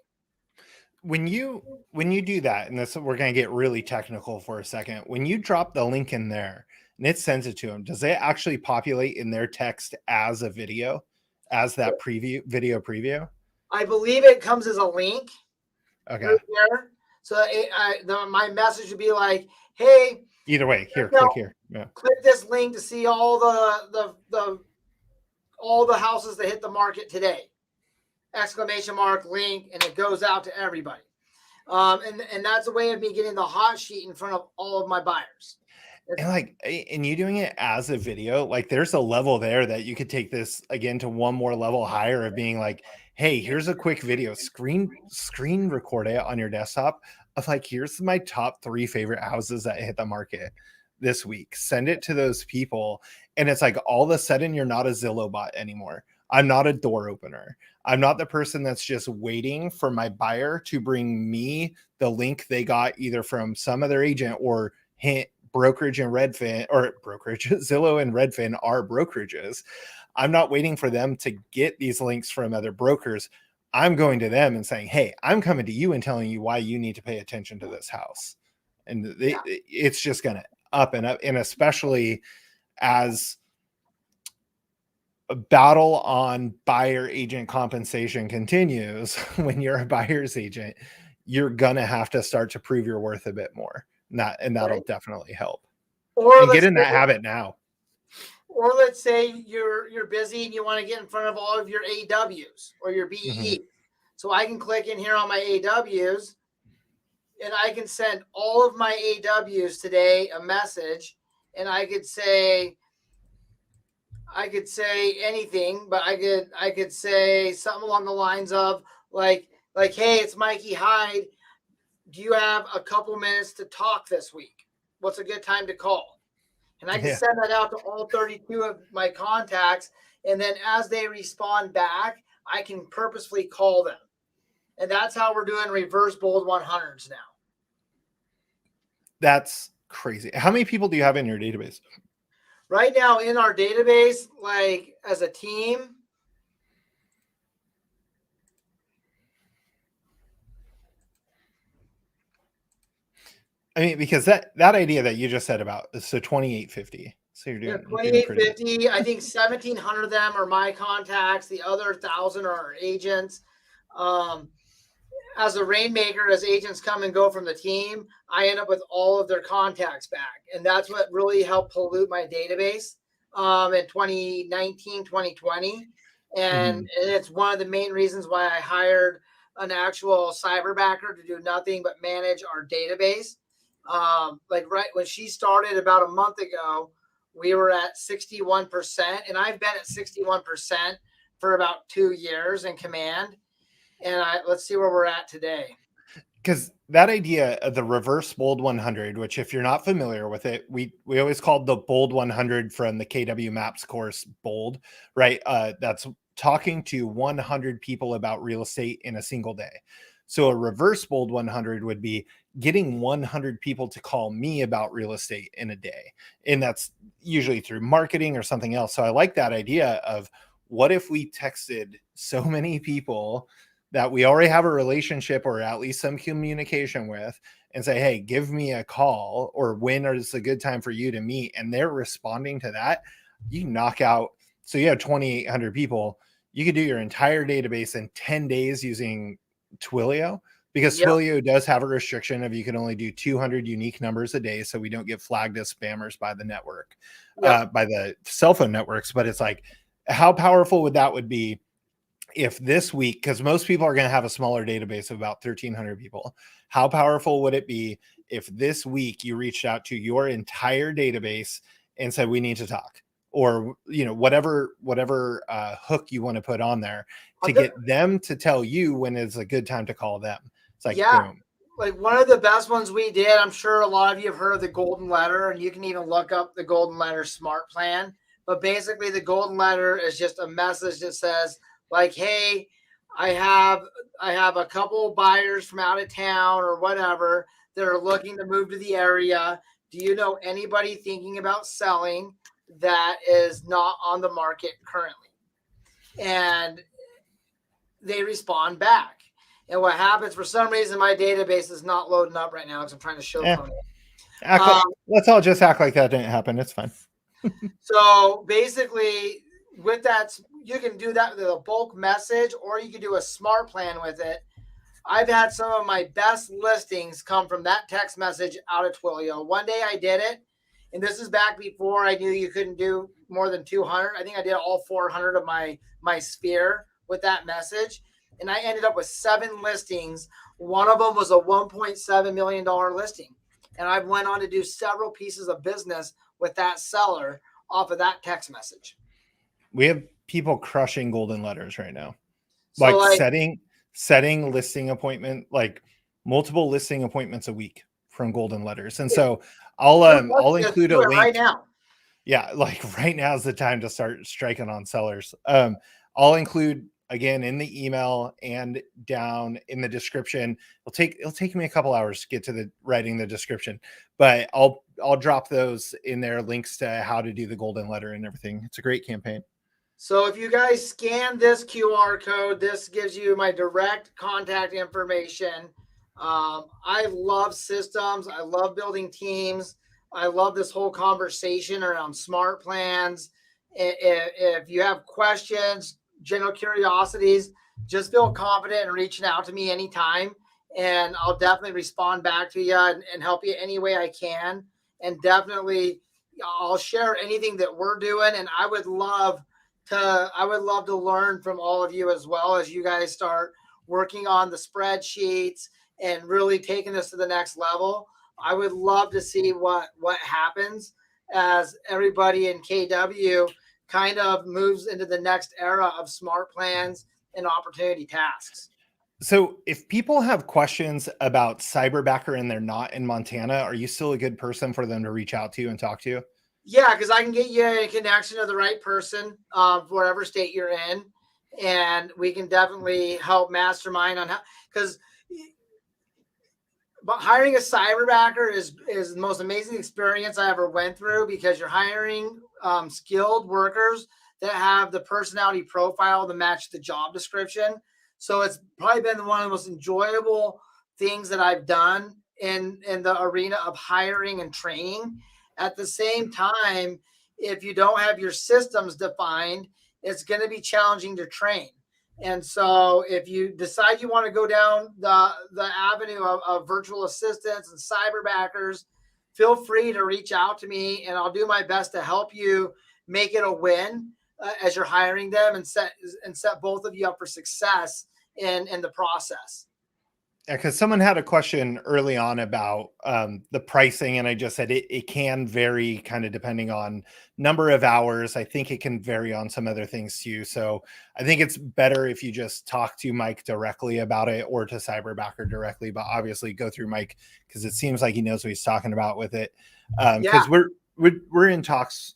When you do that, and this, we're going to get really technical for a second. When you drop the link in there and it sends it to them, does it actually populate in their text as a video, as that video preview? I believe it comes as a link. Okay. Right there. So my message would be like, hey. Either way, here, click here. Yeah. Click this link to see all the houses that hit the market today. Exclamation mark link, and it goes out to everybody. And that's a way of me getting the hot sheet in front of all of my buyers. And you doing it as a video, like there's a level there that you could take this again to one more level higher of being like, hey, here's a quick video, screen record it on your desktop of like, here's my top 3 favorite houses that hit the market this week. Send it to those people. And it's like all of a sudden you're not a Zillow bot anymore. I'm not a door opener. I'm not the person that's just waiting for my buyer to bring me the link they got either from some other agent or hint brokerage and Redfin, or brokerage, Zillow and Redfin are brokerages. I'm not waiting for them to get these links from other brokers. I'm going to them and saying, hey, I'm coming to you and telling you why you need to pay attention to this house. And it's just going to up and up. And especially as a battle on buyer agent compensation continues, when you're a buyer's agent, you're going to have to start to prove your worth a bit more. And that'll definitely help. Or get in that habit now. Or let's say you're busy and you want to get in front of all of your AWs or your BEs. Mm-hmm. So I can click in here on my AWs and I can send all of my AWs today a message, and I could say anything, but I could say something along the lines of like, hey, it's Mikey Hyde. Do you have a couple minutes to talk this week? What's a good time to call? And I can send that out to all 32 of my contacts. And then as they respond back, I can purposefully call them. And that's how we're doing reverse bold 100s now. That's crazy. How many people do you have in your database? Right now in our database, like as a team, I mean, because that idea that you just said about, so 2850. So you're doing 2850. I think 1,700 of them are my contacts. The other 1,000 are our agents. As a rainmaker, as agents come and go from the team, I end up with all of their contacts back. And that's what really helped pollute my database in 2019, 2020. And it's one of the main reasons why I hired an actual cyberbacker to do nothing but manage our database. Like right when she started about a month ago, we were at 61%, and I've been at 61% for about 2 years in command. And let's see where we're at today. Because that idea of the reverse bold 100, which if you're not familiar with it, we always called the bold 100 from the KW Maps course bold, right? That's talking to 100 people about real estate in a single day. So a reverse bold 100 would be getting 100 people to call me about real estate in a day. And that's usually through marketing or something else. So I like that idea of what if we texted so many people that we already have a relationship or at least some communication with and say, hey, give me a call, or when is a good time for you to meet? And they're responding to that. You knock out. So you have 2,800 people. You could do your entire database in 10 days using Twilio. because Yep. Twilio does have a restriction of you can only do 200 unique numbers a day, so we don't get flagged as spammers by the network, Yep. by the cell phone networks. But it's like, how powerful would be if this week, because most people are going to have a smaller database of about 1,300 people, how powerful would it be if this week you reached out to your entire database and said, we need to talk, or, whatever hook you want to put on there to get them to tell you when it's a good time to call them. It's like, yeah, boom. like one of the best ones we did, I'm sure a lot of you have heard of the Golden Letter, and you can even look up the Golden Letter Smart Plan. But basically, the Golden Letter is just a message that says, like, hey, I have a couple buyers from out of town or whatever that are looking to move to the area. Do you know anybody thinking about selling that is not on the market currently? And they respond back. And what happens, for some reason, my database is not loading up right now because I'm trying to show from it. Let's all just act like that didn't happen. It's fine. So basically, with that, you can do that with a bulk message, or you can do a smart plan with it. I've had some of my best listings come from that text message out of Twilio. One day I did it, and this is back before I knew you couldn't do more than 200. I think I did all 400 of my sphere with that message, and I ended up with 7 listings. One of them was a $1.7 million listing, and I went on to do several pieces of business with that seller off of that text message. We have people crushing golden letters right now, so like setting listing appointment, like multiple listing appointments a week from golden letters. And so I'll include a link right now. Yeah, like right now is the time to start striking on sellers. I'll include, again, in the email and down in the description. It'll take me a couple hours to get to the writing the description, but I'll drop those in there, links to how to do the golden letter and everything. It's a great campaign. So if you guys scan this QR code, this gives you my direct contact information. I love systems. I love building teams. I love this whole conversation around smart plans. If you have questions, general curiosities, just feel confident in reaching out to me anytime, and I'll definitely respond back to you and help you any way I can. And definitely I'll share anything that we're doing. And I would love to learn from all of you as well, as you guys start working on the spreadsheets and really taking this to the next level. I would love to see what happens as everybody in KW kind of moves into the next era of smart plans and opportunity tasks. So if people have questions about Cyberbacker and they're not in Montana, are you still a good person for them to reach out to and talk to you? Yeah, because I can get you a connection to the right person for whatever state you're in. And we can definitely help mastermind on how, because hiring a cyberbacker is the most amazing experience I ever went through, because you're hiring skilled workers that have the personality profile to match the job description. So it's probably been one of the most enjoyable things that I've done in the arena of hiring and training. At the same time, if you don't have your systems defined, it's going to be challenging to train. And so if you decide you want to go down the avenue of virtual assistants and cyberbackers, feel free to reach out to me, and I'll do my best to help you make it a win as you're hiring them, and set both of you up for success in the process. Yeah, because someone had a question early on about the pricing, and I just said it can vary kind of depending on number of hours. I think it can vary on some other things too. So I think it's better if you just talk to Mike directly about it, or to Cyberbacker directly, but obviously go through Mike, because it seems like he knows what he's talking about with it. Because we're in talks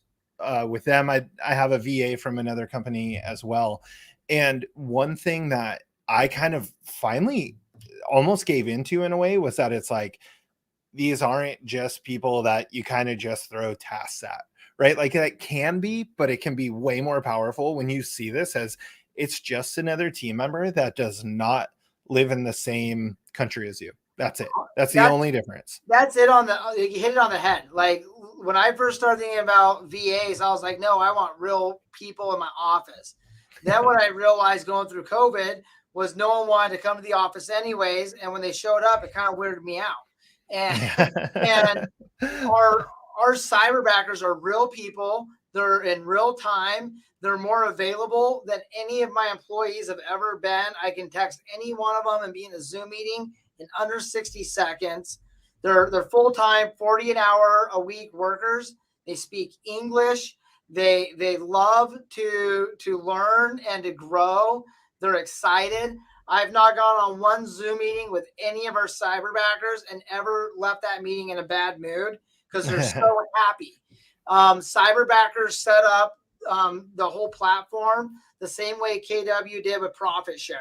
with them. I have a VA from another company as well. And one thing that I kind of finally almost gave into in a way was that it's like, these aren't just people that you kind of just throw tasks at, right? Like that can be, but it can be way more powerful when you see this as it's just another team member that does not live in the same country as you. That's it. That's the only difference. That's it. You hit it on the head. Like when I first started thinking about VAs, I was like, no, I want real people in my office. Then when I realized going through COVID, was no one wanted to come to the office anyways. And when they showed up, it kind of weirded me out. And our cyberbackers are real people. They're in real time. They're more available than any of my employees have ever been. I can text any one of them and be in a Zoom meeting in under 60 seconds. They're full-time, 40 an hour a week workers. They speak English. They love to learn and to grow. They're excited. I've not gone on one Zoom meeting with any of our cyberbackers and ever left that meeting in a bad mood because they're so happy. Cyberbackers set up the whole platform the same way KW did with Profit Share.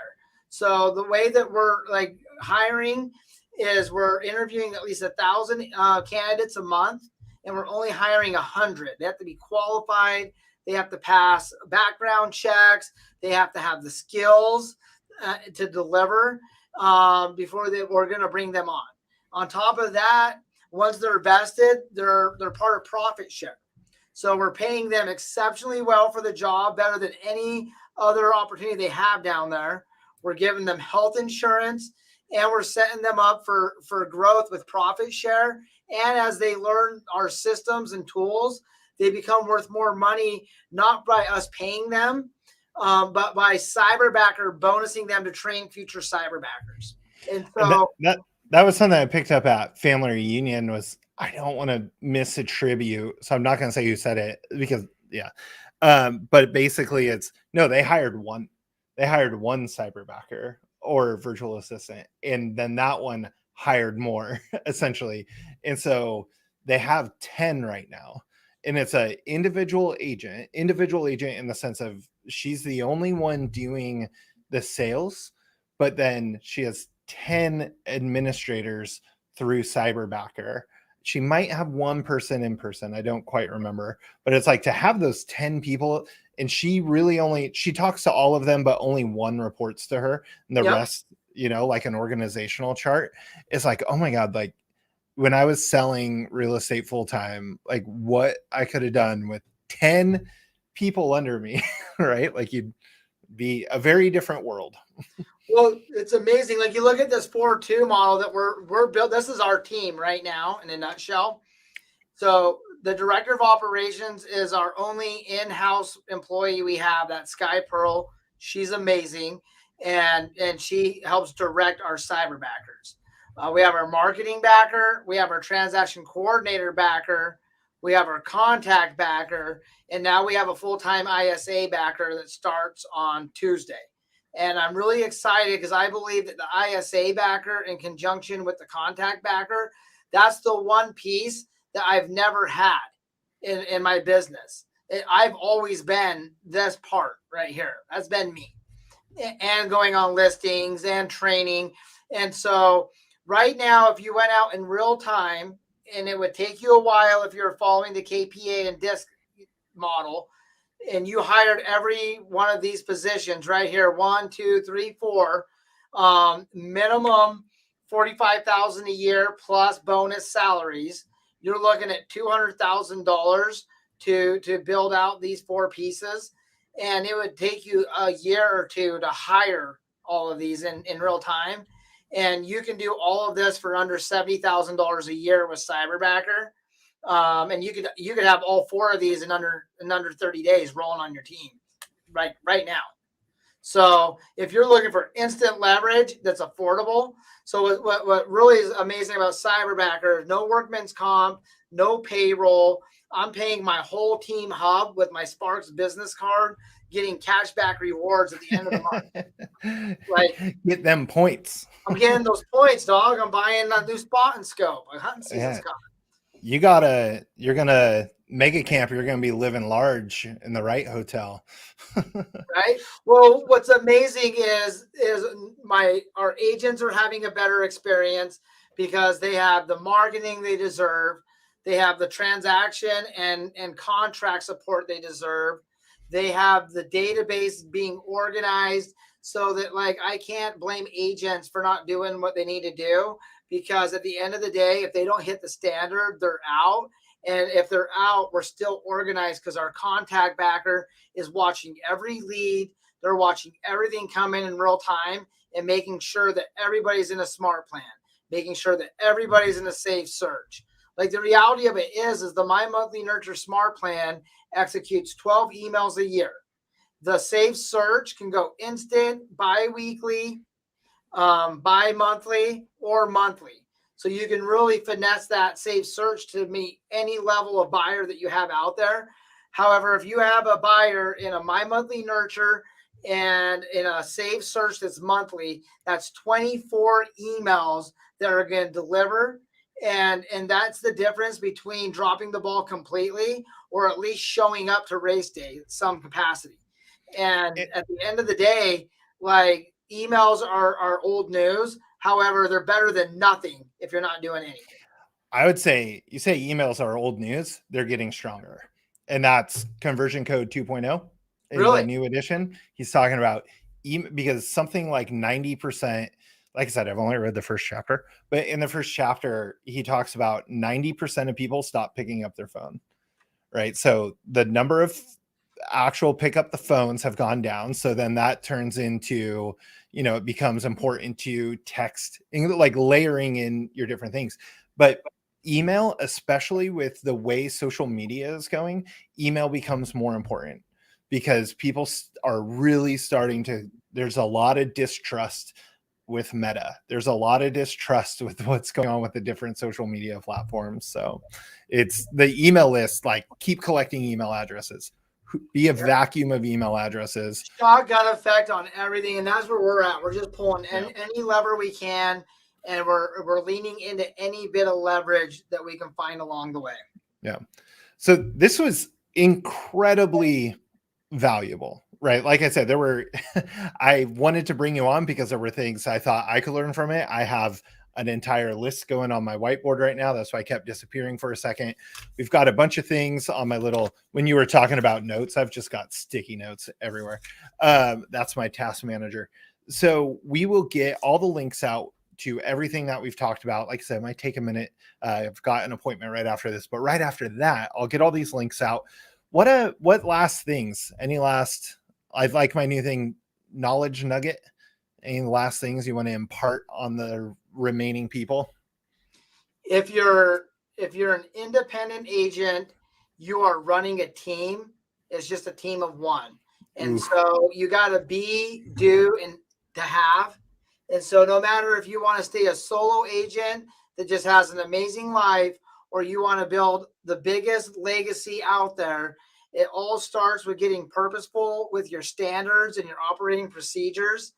So the way that we're like hiring is we're interviewing at least 1,000 candidates a month, and we're only hiring 100. They have to be qualified. They have to pass background checks. They have to have the skills to deliver before we're going to bring them on. On top of that, once they're vested, they're part of Profit Share. So we're paying them exceptionally well for the job, better than any other opportunity they have down there. We're giving them health insurance, and we're setting them up for growth with Profit Share. And as they learn our systems and tools, they become worth more money, not by us paying them, but by Cyberbacker bonusing them to train future Cyberbackers. And so that was something I picked up at Family Reunion was, I don't want to misattribute, so I'm not going to say who said it because but basically it's they hired one cyberbacker or virtual assistant, and then that one hired more essentially, and so they have 10 right now, and it's a individual agent in the sense of she's the only one doing the sales, but then she has 10 administrators through Cyberbacker. She might have one person in person. I don't quite remember, but it's like to have those 10 people, and she talks to all of them, but only one reports to her, and the rest, like an organizational chart. It's like, oh my God, like when I was selling real estate full time, like what I could have done with 10 people under me, right? Like you'd be a very different world. Well, it's amazing. Like you look at this 4-2 model that we're built. This is our team right now in a nutshell. So the director of operations is our only in-house employee we have. That's Sky Pearl. She's amazing, and she helps direct our cyberbackers. We have our marketing backer. We have our transaction coordinator backer. We have our contact backer, and now we have a full-time ISA backer that starts on Tuesday. And I'm really excited because I believe that the ISA backer in conjunction with the contact backer, that's the one piece that I've never had in my business. I've always been this part right here. That's been me. And going on listings and training. And so right now, if you went out in real time, and it would take you a while if you're following the KPA and DISC model, and you hired every one of these positions right here, 1, 2, 3, 4, minimum 45,000 a year plus bonus salaries, you're looking at $200,000 to build out these 4 pieces. And it would take you a year or two to hire all of these in real time. And you can do all of this for under $70,000 a year with Cyberbacker. And you could have all 4 of these in under 30 days rolling on your team right now. So if you're looking for instant leverage that's affordable, so what really is amazing about Cyberbacker, no workman's comp, no payroll. I'm paying my whole team hub with my Sparks business card, getting cashback rewards at the end of the month. Like get them points. I'm getting those points, dog. I'm buying a new spot and scope. Like hunting season's coming. You're gonna mega camp. You're gonna be living large in the right hotel. Right. Well, what's amazing is our agents are having a better experience because they have the marketing they deserve. They have the transaction and contract support they deserve. They have the database being organized so that like I can't blame agents for not doing what they need to do. Because at the end of the day, if they don't hit the standard, they're out. And if they're out, we're still organized because our contact backer is watching every lead. They're watching everything come in real time and making sure that everybody's in a smart plan, making sure that everybody's in a safe search. Like the reality of it is the My Monthly Nurture Smart Plan executes 12 emails a year. The safe search can go instant, bi-weekly, bi-monthly, or monthly. So you can really finesse that safe search to meet any level of buyer that you have out there. However, if you have a buyer in a My Monthly Nurture and in a safe search that's monthly, that's 24 emails that are going to deliver. And that's the difference between dropping the ball completely or at least showing up to race day at some capacity. And at the end of the day, like emails are old news. However, they're better than nothing if you're not doing anything. I would say you say emails are old news. They're getting stronger. And that's conversion code 2.0 in Really? the new edition. He's talking about because something like 90%, like I said, I've only read the first chapter, but in the first chapter, he talks about 90% of people stop picking up their phone, right? So the number of actual pick up the phones have gone down. So then that turns into, it becomes important to text, like layering in your different things. But email, especially with the way social media is going, email becomes more important because people are really starting to, there's a lot of distrust with Meta. There's a lot of distrust with what's going on with the different social media platforms. So it's the email list, like keep collecting email addresses, be a vacuum of email addresses. Shotgun effect on everything. And that's where we're at. We're just pulling any lever we can. And we're leaning into any bit of leverage that we can find along the way. Yeah. So this was incredibly valuable, right? Like I said, I wanted to bring you on because there were things I thought I could learn from it. I have an entire list going on my whiteboard right now. That's why I kept disappearing for a second. We've got a bunch of things on my when you were talking about notes, I've just got sticky notes everywhere. That's my task manager. So we will get all the links out to everything that we've talked about. Like I said, it might take a minute. I've got an appointment right after this, but right after that, I'll get all these links out. What last things? I like my new thing, knowledge nugget. Any last things you want to impart on the remaining people? If you're an independent agent, you are running a team. It's just a team of one. And so you got to be, do, and to have. And so no matter if you want to stay a solo agent that just has an amazing life, or you want to build the biggest legacy out there, it all starts with getting purposeful with your standards and your operating procedures.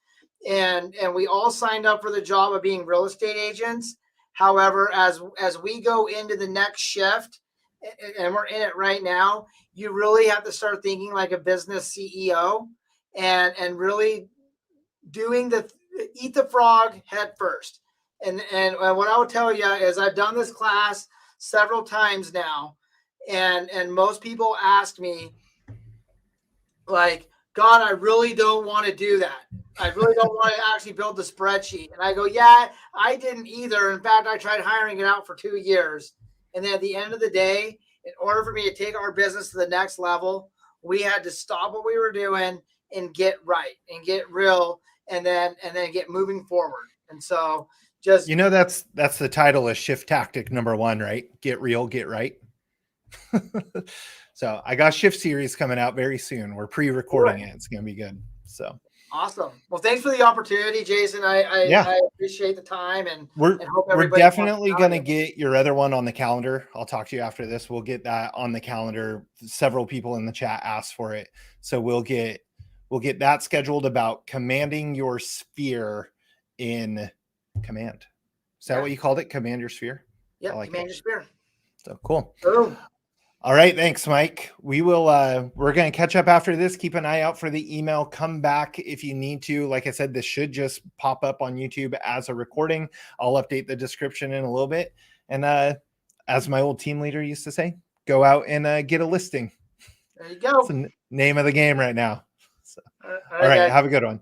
And we all signed up for the job of being real estate agents. However, as we go into the next shift, and we're in it right now, you really have to start thinking like a business CEO and really doing eat the frog head first. And what I would tell you is I've done this class several times now, and most people ask me, like, God, I really don't want to do that. I really don't want to actually build the spreadsheet. And I go, yeah, I didn't either. In fact, I tried hiring it out for 2 years. And then at the end of the day, in order for me to take our business to the next level, we had to stop what we were doing and get right and get real and then get moving forward. And so just, that's the title of shift tactic number 1, right? Get real, get right. So I got shift series coming out very soon. We're pre-recording it. It's going to be good. So awesome. Well, thanks for the opportunity, Jason. I appreciate the time, and we're hope definitely going to get your other one on the calendar. I'll talk to you after this. We'll get that on the calendar. Several people in the chat asked for it. So we'll get that scheduled about commanding your sphere in command. Is that what you called it? Command your sphere? Yeah, like command your sphere. So cool. Boom. All right. Thanks, Mike. We will, we're going to catch up after this. Keep an eye out for the email. Come back if you need to. Like I said, this should just pop up on YouTube as a recording. I'll update the description in a little bit. And as my old team leader used to say, go out and get a listing. There you go. It's the name of the game right now. So, all right. Have a good one.